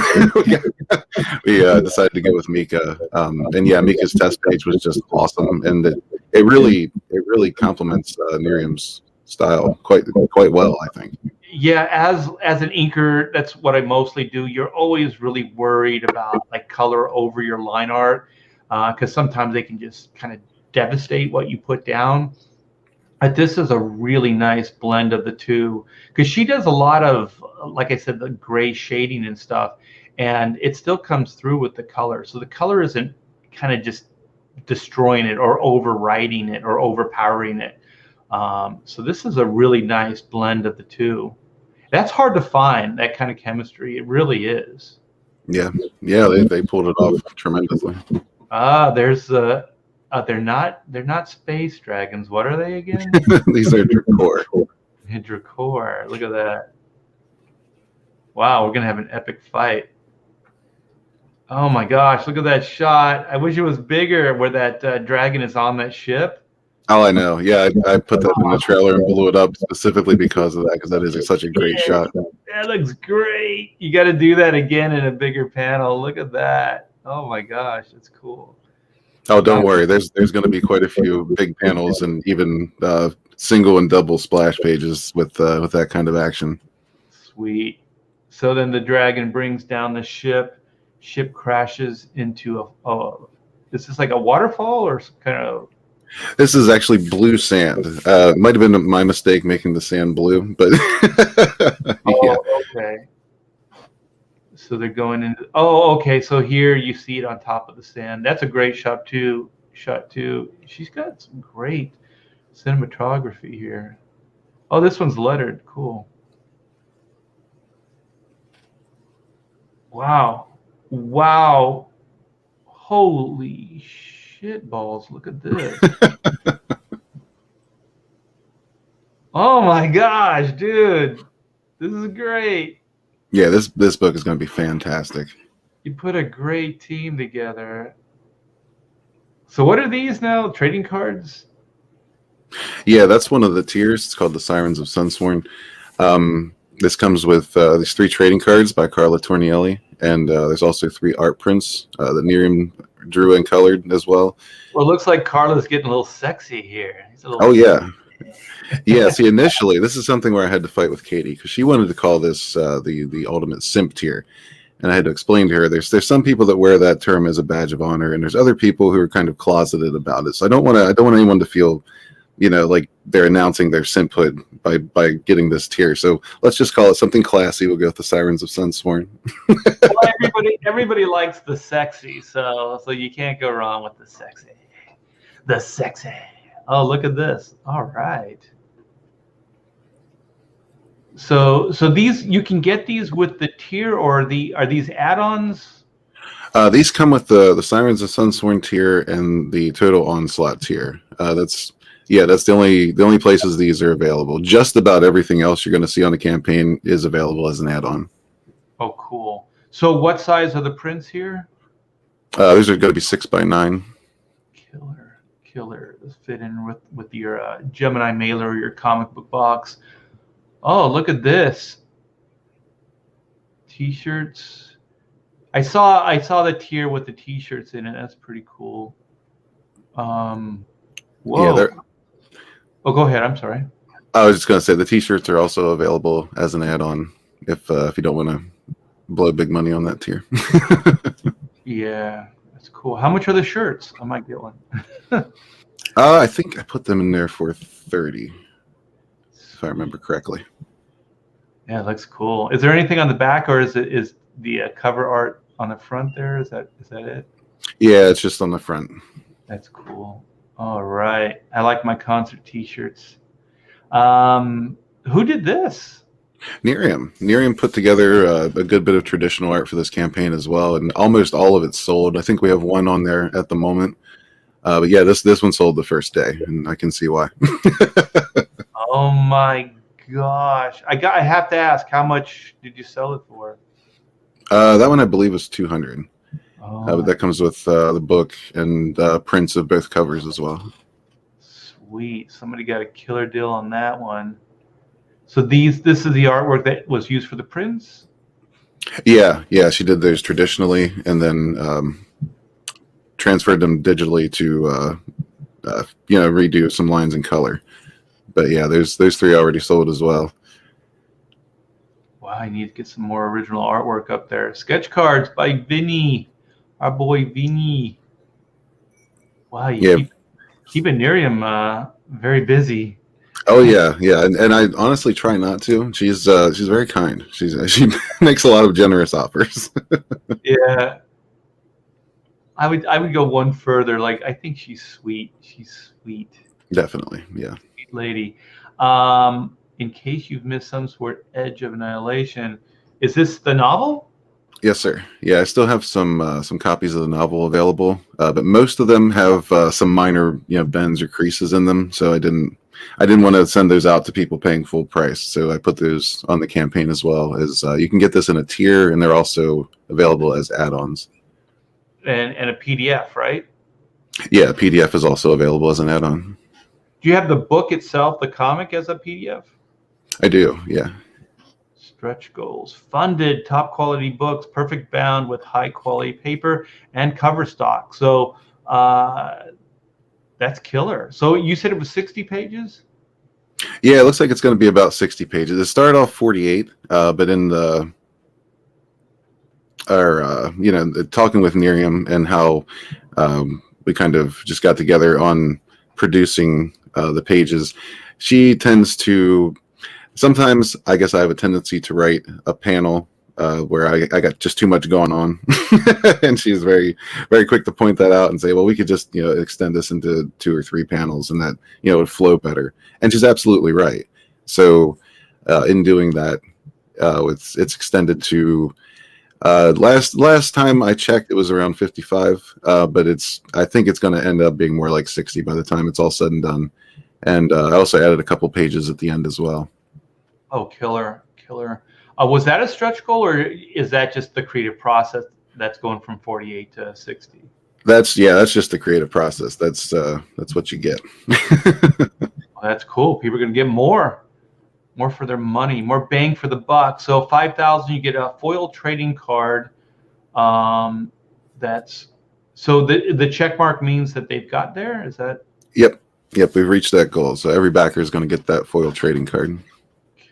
we decided to go with Mika. And yeah, Mika's test page was just awesome, and it really complements Miriam's style quite well, I think. Yeah, as an inker, that's what I mostly do. You're always really worried about like color over your line art because sometimes they can just kind of devastate what you put down. But this is a really nice blend of the two because she does a lot of, like I said, the gray shading and stuff, and it still comes through with the color. So the color isn't kind of just destroying it or overriding it or overpowering it. So this is a really nice blend of the two. That's hard to find, that kind of chemistry. It really is. Yeah, they pulled it off tremendously. There's they're not space dragons. What are they again? These are Dracor. Dracor. Look at that. Wow, we're gonna have an epic fight. Oh my gosh, look at that shot. I wish it was bigger where that dragon is on that ship. Oh, I know. Yeah, I put that in the trailer and blew it up specifically because of that, because that is such a great shot. That looks great. You got to do that again in a bigger panel. Look at that. Oh my gosh, that's cool. Oh, don't worry. There's going to be quite a few big panels and even single and double splash pages with that kind of action. Sweet. So then the dragon brings down the ship. Ship crashes into is this like a waterfall or some kind of? This is actually blue sand. Might have been my mistake making the sand blue, but yeah. Oh, okay. So they're going into. Oh, okay. So here you see it on top of the sand. That's a great shot too. She's got some great cinematography here. Oh, this one's lettered. Cool. Wow. Wow. Holy shit balls. Look at this. Oh my gosh, dude. This is great. Yeah, this book is going to be fantastic. You put a great team together. So what are these now? Trading cards? Yeah, that's one of the tiers. It's called the Sirens of SUNSWORN. This comes with these 3 trading cards by Carla Tornielli, and there's also 3 art prints that Miriam drew and colored as well. Well, it looks like Carla's getting a little sexy here. Oh yeah. Yeah, see, initially, this is something where I had to fight with Katie because she wanted to call this the ultimate simp tier, and I had to explain to her there's some people that wear that term as a badge of honor, and there's other people who are kind of closeted about it. So I don't want anyone to feel, like they're announcing their simphood by getting this tier. So let's just call it something classy. We'll go with the Sirens of SUNSWORN. Well, everybody likes the sexy, so you can't go wrong with the sexy. The sexy. Oh, look at this. All right. So these, you can get these with the tier, or are these add-ons? These come with the Sirens of SUNSWORN tier and the Total Onslaught tier. That's the only places these are available. Just about everything else you're going to see on the campaign is available as an add-on. Oh, cool. So what size are the prints here? These are going to be 6x9. Killer. This fit in with your Gemini mailer or your comic book box. Oh, look at this. T-shirts. I saw the tier with the T-shirts in it. That's pretty cool. Whoa. Yeah, oh, go ahead. I'm sorry. I was just going to say the T-shirts are also available as an add-on if you don't want to blow big money on that tier. Yeah, that's cool. How much are the shirts? I might get one. I think I put them in there for 30, if I remember correctly. Yeah, it looks cool. Is there anything on the back, or is the cover art on the front there? Is that it? Yeah, it's just on the front. That's cool. All right. I like my concert T-shirts. Who did this? Miriam put together a good bit of traditional art for this campaign as well, and almost all of it's sold. I think we have one on there at the moment. But yeah, this one sold the first day, and I can see why. Oh my gosh! I have to ask, how much did you sell it for? That one I believe was 200. Oh, But that comes with the book and prints of both covers as well. sweet! Somebody got a killer deal on that one. So this is the artwork that was used for the prints? Yeah, she did those traditionally, and then transferred them digitally to redo some lines in color. But yeah, there's 3 already sold as well. Wow, I need to get some more original artwork up there. Sketch cards by Vinny, our boy Vinny. Wow, you keeping Miriam very busy. Oh yeah, and I honestly try not to. She's very kind. She makes a lot of generous offers. Yeah, I would go one further. Like, I think she's sweet. She's sweet. Definitely, yeah. Sweet lady. In case you've missed SUNSWORN Edge of Annihilation, is this the novel? Yes, sir. Yeah, I still have some copies of the novel available, but most of them have some minor bends or creases in them. So I didn't want to send those out to people paying full price. So I put those on the campaign as well. As you can get this in a tier, and they're also available as add-ons. And a PDF, right? Yeah, PDF is also available as an add-on. Do you have the book itself, the comic, as a PDF? I do, yeah. Stretch goals. Funded, top quality books, perfect bound with high quality paper and cover stock. So that's killer. So you said it was 60 pages? Yeah, it looks like it's going to be about 60 pages. It started off 48, but in the talking with Miriam and how we kind of just got together on producing the pages. She tends to sometimes, I guess I have a tendency to write a panel where I got just too much going on. And she's very, very quick to point that out and say, well, we could just, extend this into 2 or 3 panels and that, would flow better. And she's absolutely right. So in doing that, it's extended to last time I checked, it was around 55, but I think it's going to end up being more like 60 by the time it's all said and done. And I also added a couple pages at the end as well. Oh, killer. Was that a stretch goal, or is that just the creative process that's going from 48 to 60? That's just the creative process. That's what you get. Well, that's cool. People are going to get more for their money, more bang for the buck. So 5,000, you get a foil trading card. That's so the check mark means that they've got there. Is that? Yep. We've reached that goal. So every backer is going to get that foil trading card.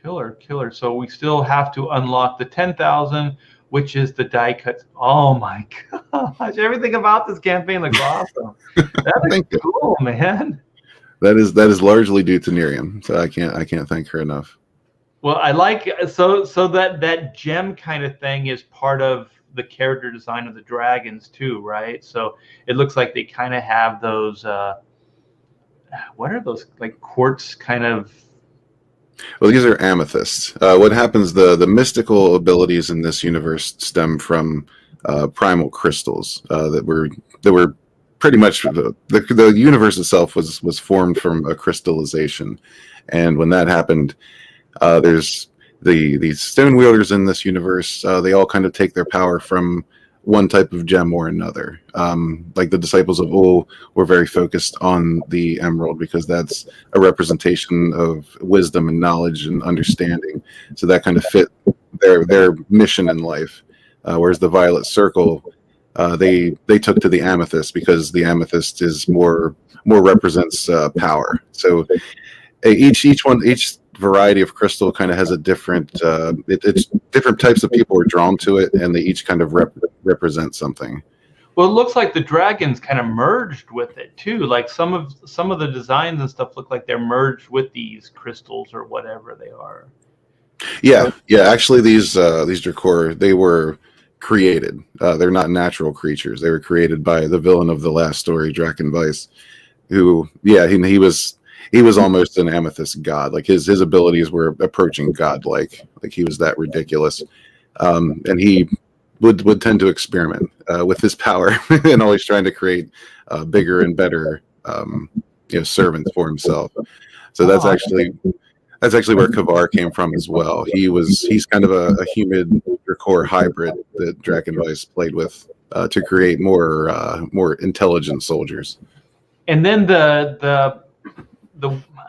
Killer. So we still have to unlock the 10,000, which is the die cut. Oh my gosh! Everything about this campaign looks awesome. That's cool, man. That is largely due to Miriam, so I can't thank her enough. Well, I like so that gem kind of thing is part of the character design of the dragons too, right? So it looks like they kind of have those. What are those, like quartz kind of? Well, these are amethysts. What happens? The mystical abilities in this universe stem from primal crystals that were pretty much the universe itself was formed from a crystallization, and when that happened, there's these stone wielders in this universe. They all kind of take their power from one type of gem or another. Like the disciples of Ul were very focused on the emerald because that's a representation of wisdom and knowledge and understanding. So that kind of fit their mission in life. Whereas the Violet Circle, they took to the amethyst because the amethyst is more represents power. So each variety of crystal kind of has a different it's different types of people are drawn to it, and they each kind of represent something. Well, it looks like the dragons kind of merged with it too. Like some of the designs and stuff look like they're merged with these crystals or whatever they are. Yeah. Actually, these Drakor, they were created. They're not natural creatures. They were created by the villain of the last story, Draken Weiss, who he was almost an amethyst god. Like his abilities were approaching godlike. Like he was that ridiculous, and he would tend to experiment with his power and always trying to create bigger and better servants for himself. So that's actually where Kavar came from as well. He's kind of a humid Drakor hybrid that Draken Weiss played with to create more intelligent soldiers. And then the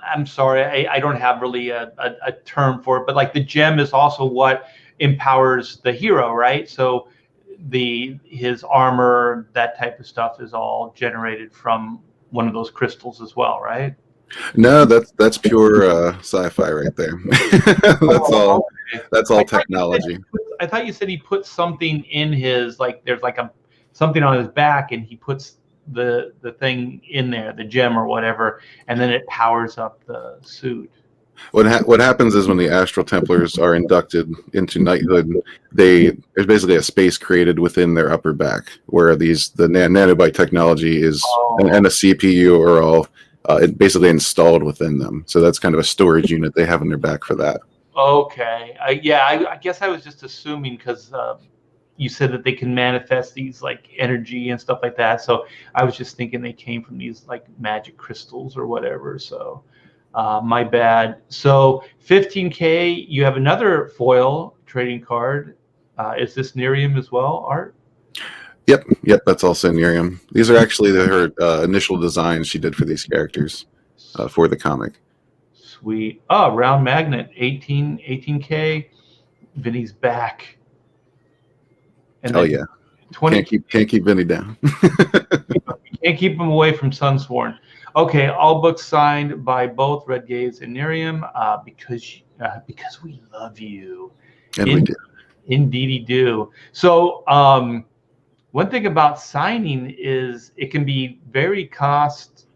I'm sorry, I don't have really a term for it, but like the gem is also what empowers the hero, right? So his armor, that type of stuff is all generated from one of those crystals as well, right? No, that's pure sci-fi right there. That's all technology. I thought you said he put something in his, like there's like something on his back and he puts the thing in there, the gem or whatever, and then it powers up the suit. What happens is when the Astral Templars are inducted into knighthood, there's basically a space created within their upper back where the nanobite technology is and a CPU are all basically installed within them. So that's kind of a storage unit they have in their back for that. Okay. I guess I was just assuming because you said that they can manifest these like energy and stuff like that. So I was just thinking they came from these like magic crystals or whatever. So my bad. So 15K, you have another foil trading card. Is this Nerium as well, Art? Yep. That's also Nerium. These are actually her initial designs she did for these characters for the comic. Sweet. Oh, round magnet, 18K. Vinny's back. And yeah, 20. Can't keep Vinny down. You can't keep him away from SUNSWORN. Okay, all books signed by both Red Gaze and Nerium because we love you. And we do. Indeedy do. So one thing about signing is it can be very costly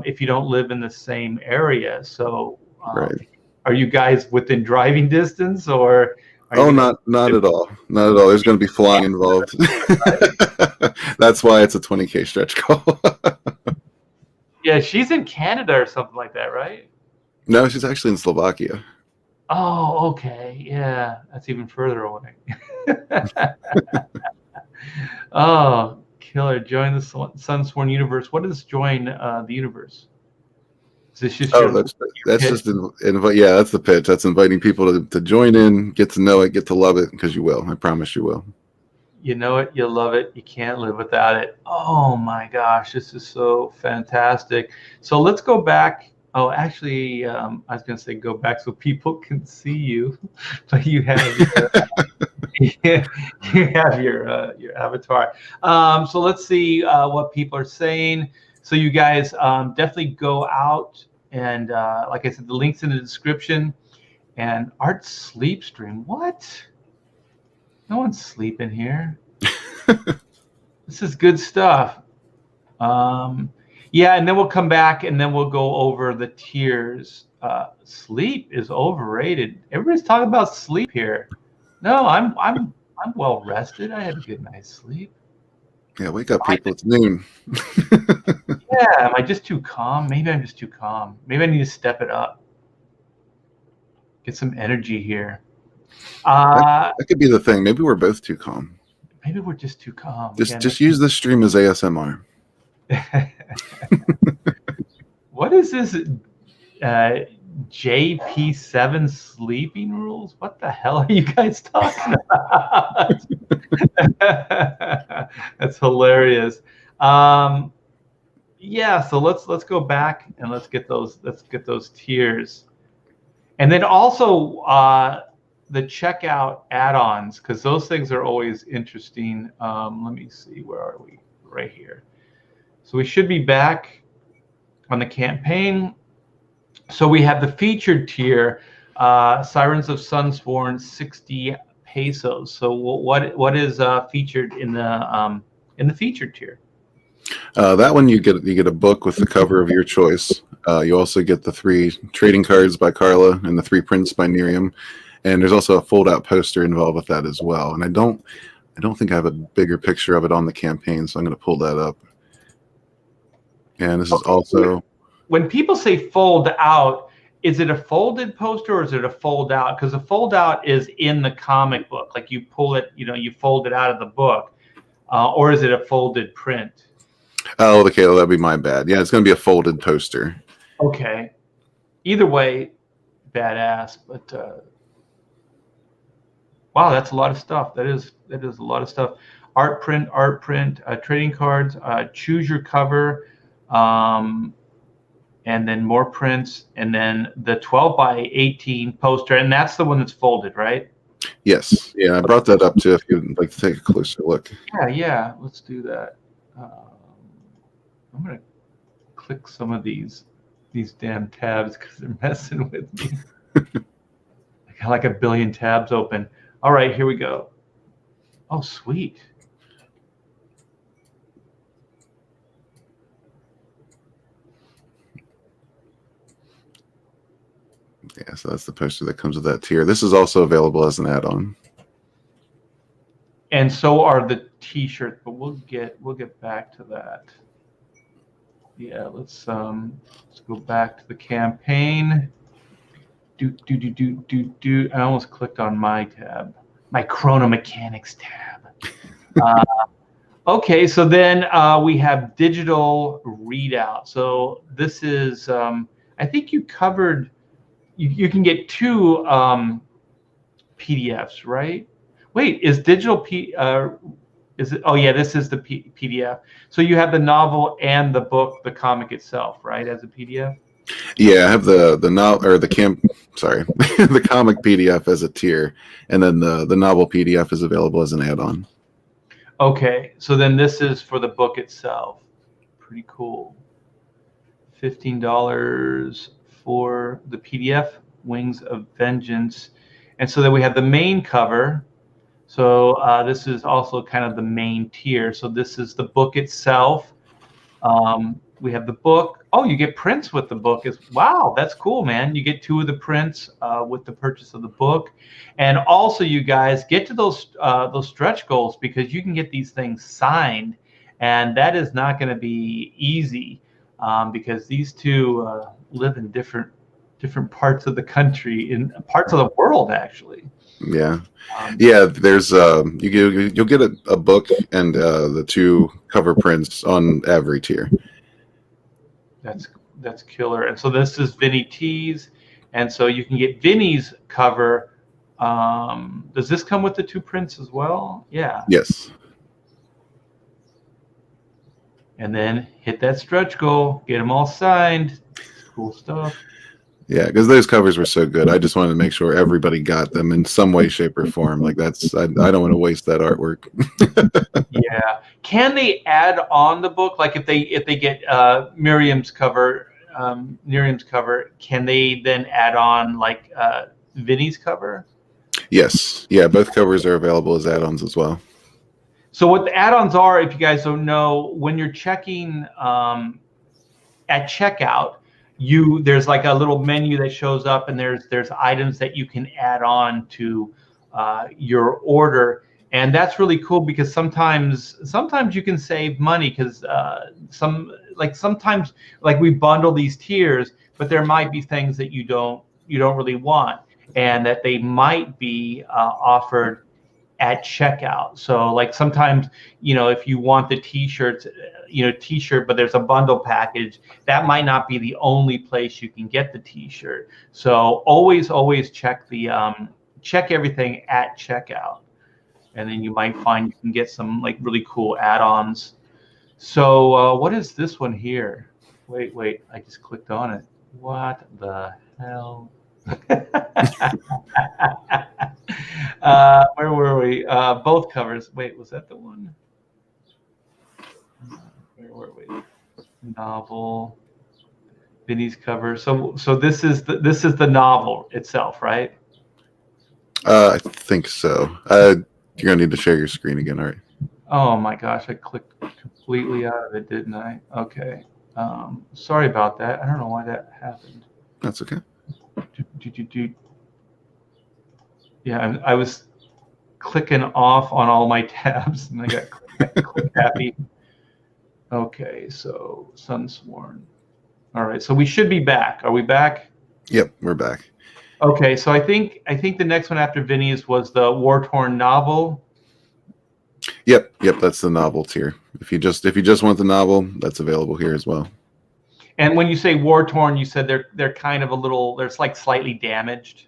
if you don't live in the same area. So Right. are you guys within driving distance, or are Oh, you going not at all. Not at all. There's going to be flying involved. That's why it's a 20K stretch goal. Yeah, she's in Canada or something like that, right? No, she's actually in Slovakia. Oh, okay. Yeah, that's even further away. Oh, killer. Join the SUNSWORN universe. What is join the universe? Is this just Oh, your that's pitch? just invite. Yeah, that's the pitch. That's inviting people to join in, get to know it, get to love it, because you will. I promise you will. You know it, you love it, you can't live without it. Oh my gosh, this is so fantastic. So let's go back. Oh, actually, I was going to say go back so people can see you, but you have your you have your avatar. So let's see what people are saying. So you guys definitely go out and like I said, the link's in the description. And Art sleep stream. What? No one's sleeping here. This is good stuff. Yeah, and then we'll come back and then we'll go over the tiers. Sleep is overrated. Everybody's talking about sleep here. No, I'm well rested. I had a good night's sleep. Yeah, wake up, people. It's noon. Yeah, am I just too calm? Maybe I'm just too calm. Maybe I need to step it up. Get some energy here. That could be the thing. Maybe we're both too calm. Maybe we're just too calm. Just use this stream as ASMR. What is this JP7 sleeping rules? What the hell are you guys talking about? That's hilarious. Yeah, so let's go back and let's get those tiers. And then also the checkout add-ons, because those things are always interesting. Let me see, where are we? Right here. So we should be back on the campaign. So we have the featured tier, Sirens of SUNSWORN, 60 pesos. So what is featured in the featured tier? That one you get a book with the cover of your choice. You also get the 3 trading cards by Carla and the 3 prints by Miriam, and there's also a fold-out poster involved with that as well. And I don't think I have a bigger picture of it on the campaign, so I'm going to pull that up. And this is also, when people say fold out, is it a folded poster or is it a fold out? Because a fold out is in the comic book, like you pull it, you fold it out of the book, or is it a folded print? oh, okay, well, that'd be my bad. Yeah, it's going to be a folded poster. Okay. Either way, badass. But wow, that's a lot of stuff. That is a lot of stuff. Art print, trading cards, choose your cover, and then more prints, and then the 12 by 18 poster, and that's the one that's folded, right? Yes. Yeah, I brought that up too if you'd like to take a closer look. Yeah, let's do that. I'm gonna click some of these damn tabs because they're messing with me. I got like a billion tabs open. All right, here we go. Oh, sweet. Yeah, so that's the poster that comes with that tier. This is also available as an add-on. And so are the t-shirts, but we'll get back to that. Yeah, let's go back to the campaign. I almost clicked on my tab, my Chrono Mechanics tab. Okay, so then we have digital readout. So this is, I think you covered. You can get 2 PDFs, right? Wait, is digital is it? Oh yeah, this is the PDF. So you have the novel and the book, the comic itself, right, as a PDF. Yeah, I have the novel or the the comic PDF as a tier, and then the novel PDF is available as an add-on. Okay, so then this is for the book itself. Pretty cool. $15 for the PDF, Wings of Vengeance. And so then we have the main cover. So this is also kind of the main tier. So this is the book itself. We have the book. Oh, you get prints with the book. Wow, that's cool, man. You get 2 of the prints with the purchase of the book. And also, you guys get to those stretch goals, because you can get these things signed. And that is not going to be easy, because these 2 live in different parts of the country, in parts of the world, actually. Yeah. Yeah, there's you'll get a book and the 2 cover prints on every tier. That's killer. And so this is Vinny T's, and so you can get Vinny's cover. Does this come with the 2 prints as well? Yeah. Yes. And then hit that stretch goal, get them all signed. Cool stuff. Yeah, because those covers were so good. I just wanted to make sure everybody got them in some way, shape, or form. Like I don't want to waste that artwork. Yeah. Can they add on the book? Like if they get Miriam's cover, can they then add on like Vinny's cover? Yes. Yeah, both covers are available as add-ons as well. So what the add-ons are, if you guys don't know, when you're checking at checkout, there's like a little menu that shows up, and there's items that you can add on to your order, and that's really cool, because sometimes you can save money, because sometimes we bundle these tiers, but there might be things that you don't really want, and that they might be offered at checkout. So like sometimes, if you want the t-shirts, t-shirt, but there's a bundle package, that might not be the only place you can get the t-shirt. So always check check everything at checkout, and then you might find you can get some like really cool add-ons. So what is this one here? Wait, I just clicked on it. What the hell? Where were we? Both covers. Wait, was that the one? Where were we? Novel. Vinny's cover. So this is the novel itself, right? I think so. You're gonna need to share your screen again, all right? Oh my gosh, I clicked completely out of it, didn't I? Okay. Sorry about that. I don't know why that happened. That's okay. Yeah, I was clicking off on all my tabs, and I got click happy. Okay, so SUNSWORN. All right, so we should be back. Are we back? Yep, we're back. Okay, so I think the next one after Vinny's was the War-Torn novel. Yep, that's the novel tier. If you just want the novel, that's available here as well. And when you say War-Torn, you said they're kind of they're like slightly damaged.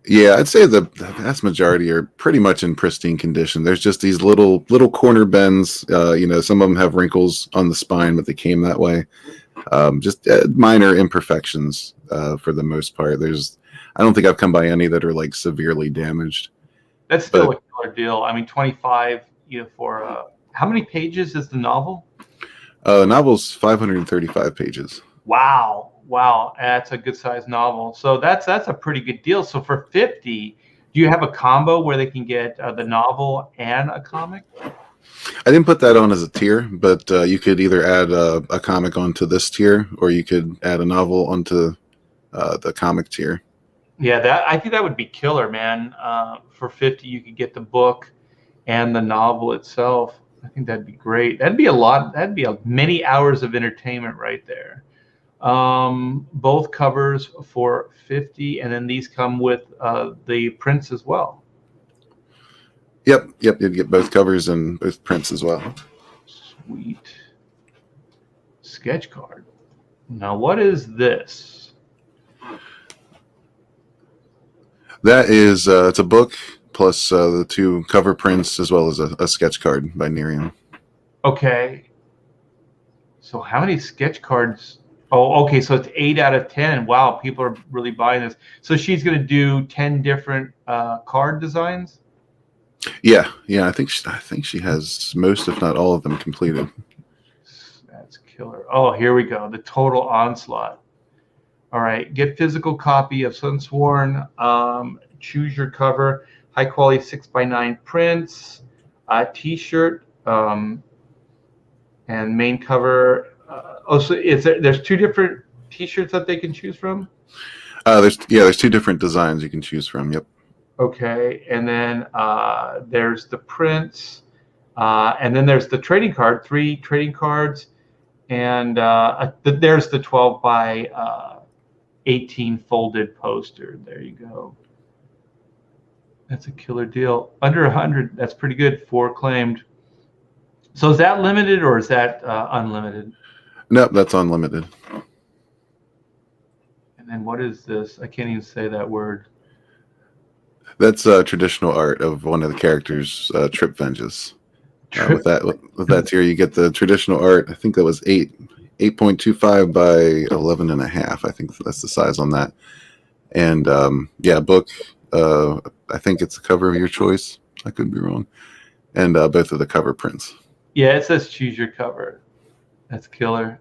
Yeah, I'd say the vast majority are pretty much in pristine condition. There's just these little corner bends. Some of them have wrinkles on the spine, but they came that way. Just minor imperfections for the most part. I don't think I've come by any that are like severely damaged. That's still a killer deal. I mean, 25 for how many pages is the novel? The novel's 535 pages. Wow, that's a good sized novel. So that's a pretty good deal. So for 50, do you have a combo where they can get the novel and a comic? I didn't put that on as a tier, but you could either add a comic onto this tier, or you could add a novel onto the comic tier. Yeah, I think that would be killer, man. For 50, you could get the book and the novel itself. I think that'd be great. That'd be a lot. That'd be many hours of entertainment right there. Both covers for 50, and then these come with the prints as well. Yep, you'd get both covers and both prints as well. Sweet. Sketch card. Now, what is this? That is it's a book plus the 2 cover prints, as well as a sketch card by Miriam. Okay. So how many sketch cards? Oh, okay. So it's 8 out of 10. Wow, people are really buying this. So she's going to do 10 different card designs. Yeah. I think she has most, if not all, of them completed. That's killer. Oh, here we go. The total onslaught. All right. Get physical copy of SUNSWORN. choose your cover, high quality 6x9 prints, t-shirt, and main cover. So there's two different t-shirts that they can choose from? There's two different designs you can choose from. Yep. Okay, and then there's the prints, and then there's the trading card, 3 trading cards, and there's the 12 by 18 folded poster. There you go. That's a killer deal. Under 100, that's pretty good. 4 claimed. So is that limited or is that unlimited? No, that's unlimited. And then what is this? I can't even say that word. That's traditional art of one of the characters, Trip Vengeance. With that tier, you get the traditional art. I think that was 8.25 by 11.5. I think that's the size on that. And book. I think it's the cover of your choice. I could be wrong. And both of the cover prints. Yeah, it says choose your cover. That's killer.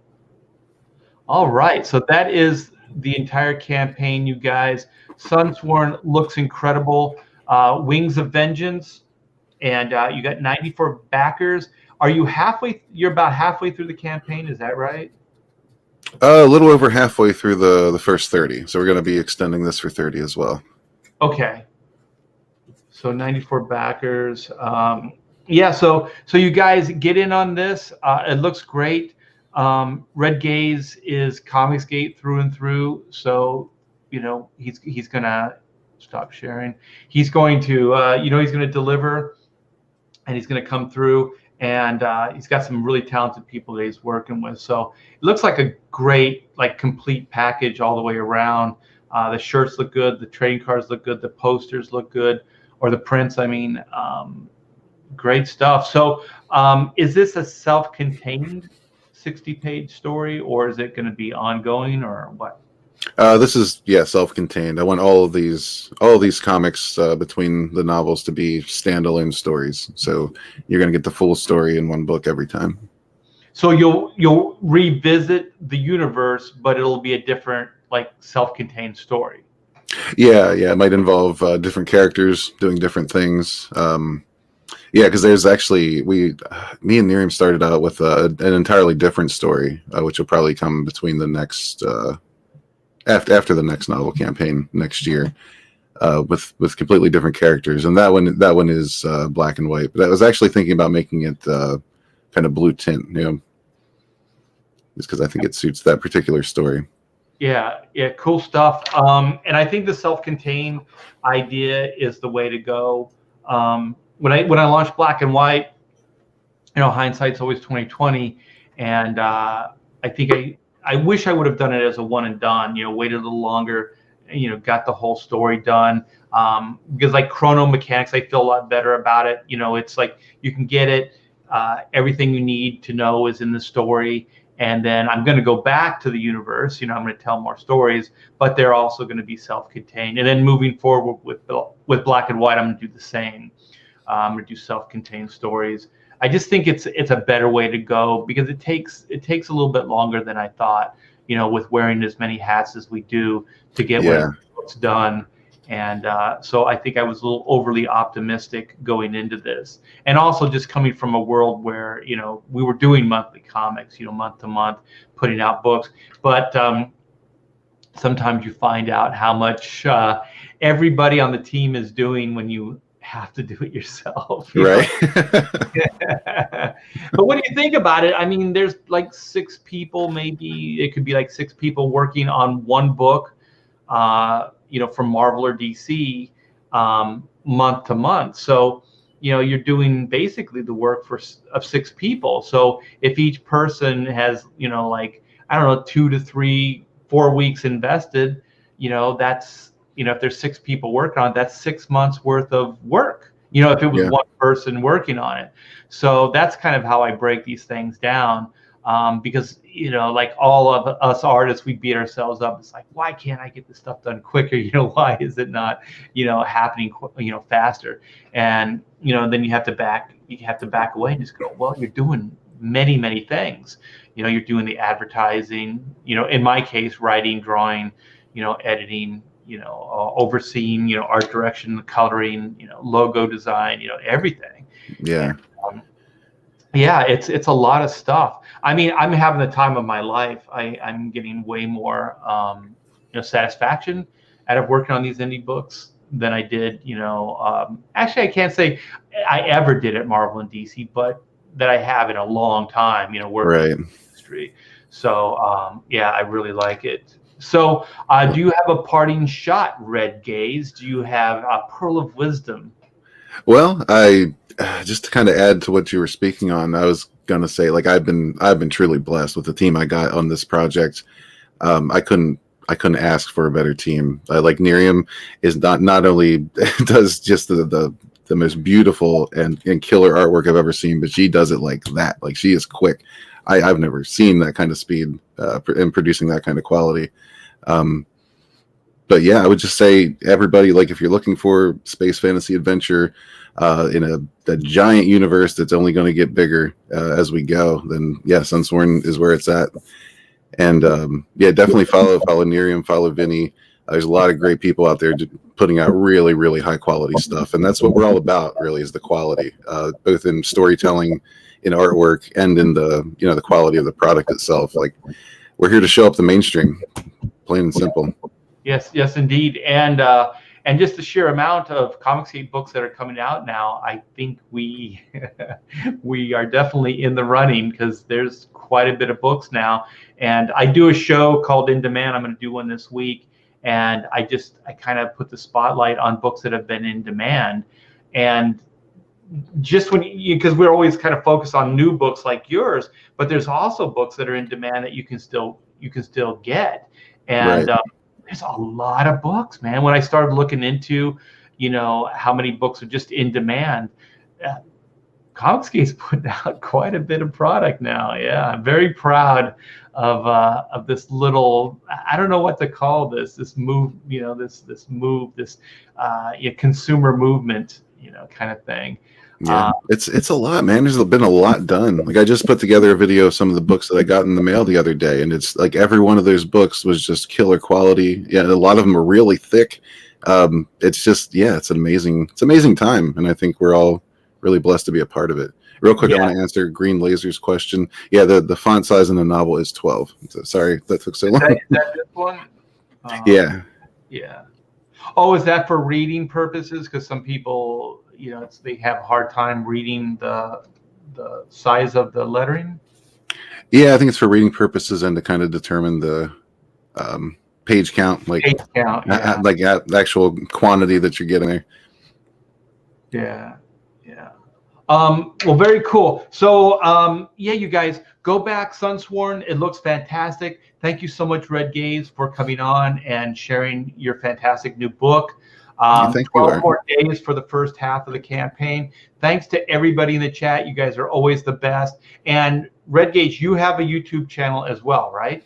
All right, so that is the entire campaign, you guys. SUNSWORN looks incredible. Wings of Vengeance, and you got 94 backers. Are you halfway? You're about halfway through the campaign, is that right? A little over halfway through the first 30. So we're going to be extending this for 30 as well. Okay. So 94 backers. Yeah, so you guys get in on this. It looks great. Red Gaze is Comicsgate through and through. So, he's gonna stop sharing. He's going to, he's gonna deliver, and he's gonna come through. And he's got some really talented people that he's working with. So it looks like a great, complete package all the way around. The shirts look good. The trading cards look good. The posters look good, or the prints. I mean, great stuff. So is this a self-contained 60-page story, or is it going to be ongoing, or what? This is self-contained. I want all of these comics between the novels to be standalone stories. So you're going to get the full story in one book every time. So you'll revisit the universe, but it'll be a different self-contained story. Yeah, it might involve different characters doing different things. Because there's actually me and Miriam started out with an entirely different story, which will probably come between the next. After the next novel campaign next year, with completely different characters, and that one is black and white. But I was actually thinking about making it kind of blue tint, just because I think it suits that particular story. Yeah, cool stuff. And I think the self-contained idea is the way to go. When I launched Black and White, hindsight's always 20/20, and I think I wish I would have done it as a one and done, waited a little longer, got the whole story done. Because Chrono Mechanics, I feel a lot better about it. It's you can get it. Everything you need to know is in the story. And then I'm going to go back to the universe. I'm going to tell more stories, but they're also going to be self-contained. And then moving forward with Black and White, I'm going to do the same. I'm going to do self-contained stories. I just think it's a better way to go, because it takes a little bit longer than I thought, with wearing as many hats as we do to get what's done. And so I think I was a little overly optimistic going into this, and also just coming from a world where we were doing monthly comics, month to month, putting out books. But sometimes you find out how much everybody on the team is doing when you have to do it yourself. Right. But when you think about it, I mean, there's 6 people, maybe it could be 6 people working on one book, from Marvel or DC, month to month. So, you're doing basically the work of 6 people. So if each person has, 2 to 3, 4 weeks invested, that's, if there's 6 people working on it, that's 6 months worth of work, if it was one person working on it. So that's kind of how I break these things down. Because, all of us artists, we beat ourselves up. It's why can't I get this stuff done quicker? Why is it not, happening, faster? And, then you have to back away and just go, well, you're doing many, many things. You're doing the advertising, in my case, writing, drawing, editing, overseeing, art direction, coloring, logo design, everything. Yeah. And, yeah, it's a lot of stuff. I mean, I'm having the time of my life. I'm getting way more satisfaction out of working on these indie books than I did. Actually, I can't say I ever did at Marvel and DC, but that I have in a long time. Working in the industry. So yeah, I really like it. So do you have a parting shot, Red Gaze? Do you have a pearl of wisdom? Well, I just to kind of add to what you were speaking on, I was gonna say, like, I've been truly blessed with the team I got on this project. I couldn't ask for a better team. Like Miriam is not only does just the most beautiful and killer artwork I've ever seen, but she does it like that. Like, she is quick. I've never seen that kind of speed in producing that kind of quality. But yeah, I would just say, everybody, like, if you're looking for space fantasy adventure in a giant universe that's only going to get bigger as we go, then yeah, SUNSWORN is where it's at. And yeah, definitely follow Nerium, follow Vinny. There's a lot of great people out there putting out really, really high quality stuff, and that's what we're all about. Really, is the quality, both in storytelling, in artwork, and in the quality of the product itself. Like, we're here to show up the mainstream, plain and simple. Yes, indeed. And just the sheer amount of Comicsgate books that are coming out now, I think we we are definitely in the running, because there's quite a bit of books now. And I do a show called In Demand. I'm going to do one this week, and I kind of put the spotlight on books that have been in demand. And just because we're always kind of focused on new books like yours, but there's also books that are in demand that you can still get. And Right. There's a lot of books, man. When I started looking into, how many books are just in demand, Comicsgate's putting out quite a bit of product now. Yeah, I'm very proud of this little, I don't know what to call this move, this consumer movement, kind of thing. Yeah, it's a lot, man. There's been a lot done. Like, I just put together a video of some of the books that I got in the mail the other day, and it's like every one of those books was just killer quality. Yeah, a lot of them are really thick. It's just, yeah, it's an amazing time, and I think we're all really blessed to be a part of it. Real quick, I want to answer Green Laser's question. Yeah, the font size in the novel is 12. So, sorry that took so long. Is that this one? Yeah. Yeah. Oh, is that for reading purposes? Because some people, they have a hard time reading the size of the lettering. Yeah, I think it's for reading purposes and to kind of determine the page count, like page count, yeah. like actual quantity that you're getting there. Yeah. Well, very cool. So yeah, you guys go back, SUNSWORN. It looks fantastic. Thank you so much, Red Gaze, for coming on and sharing your fantastic new book. 12 more days for the first half of the campaign. Thanks to everybody in the chat. You guys are always the best. And Red Gaze, you have a YouTube channel as well, right?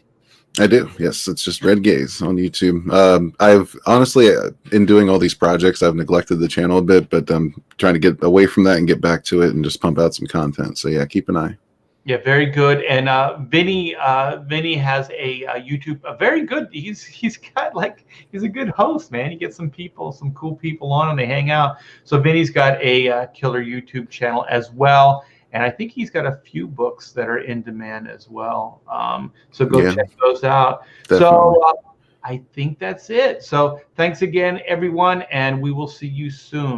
I do. Yes, it's just Red Gaze on YouTube. I've honestly, in doing all these projects, I've neglected the channel a bit, but I'm trying to get away from that and get back to it and just pump out some content. So yeah, keep an eye. Yeah, very good. And Vinny has a YouTube, a very good. He's a good host, man. He gets some cool people on, and they hang out. So Vinny's got a killer YouTube channel as well, and I think he's got a few books that are in demand as well. So go check those out. Definitely. So I think that's it. So thanks again, everyone, and we will see you soon.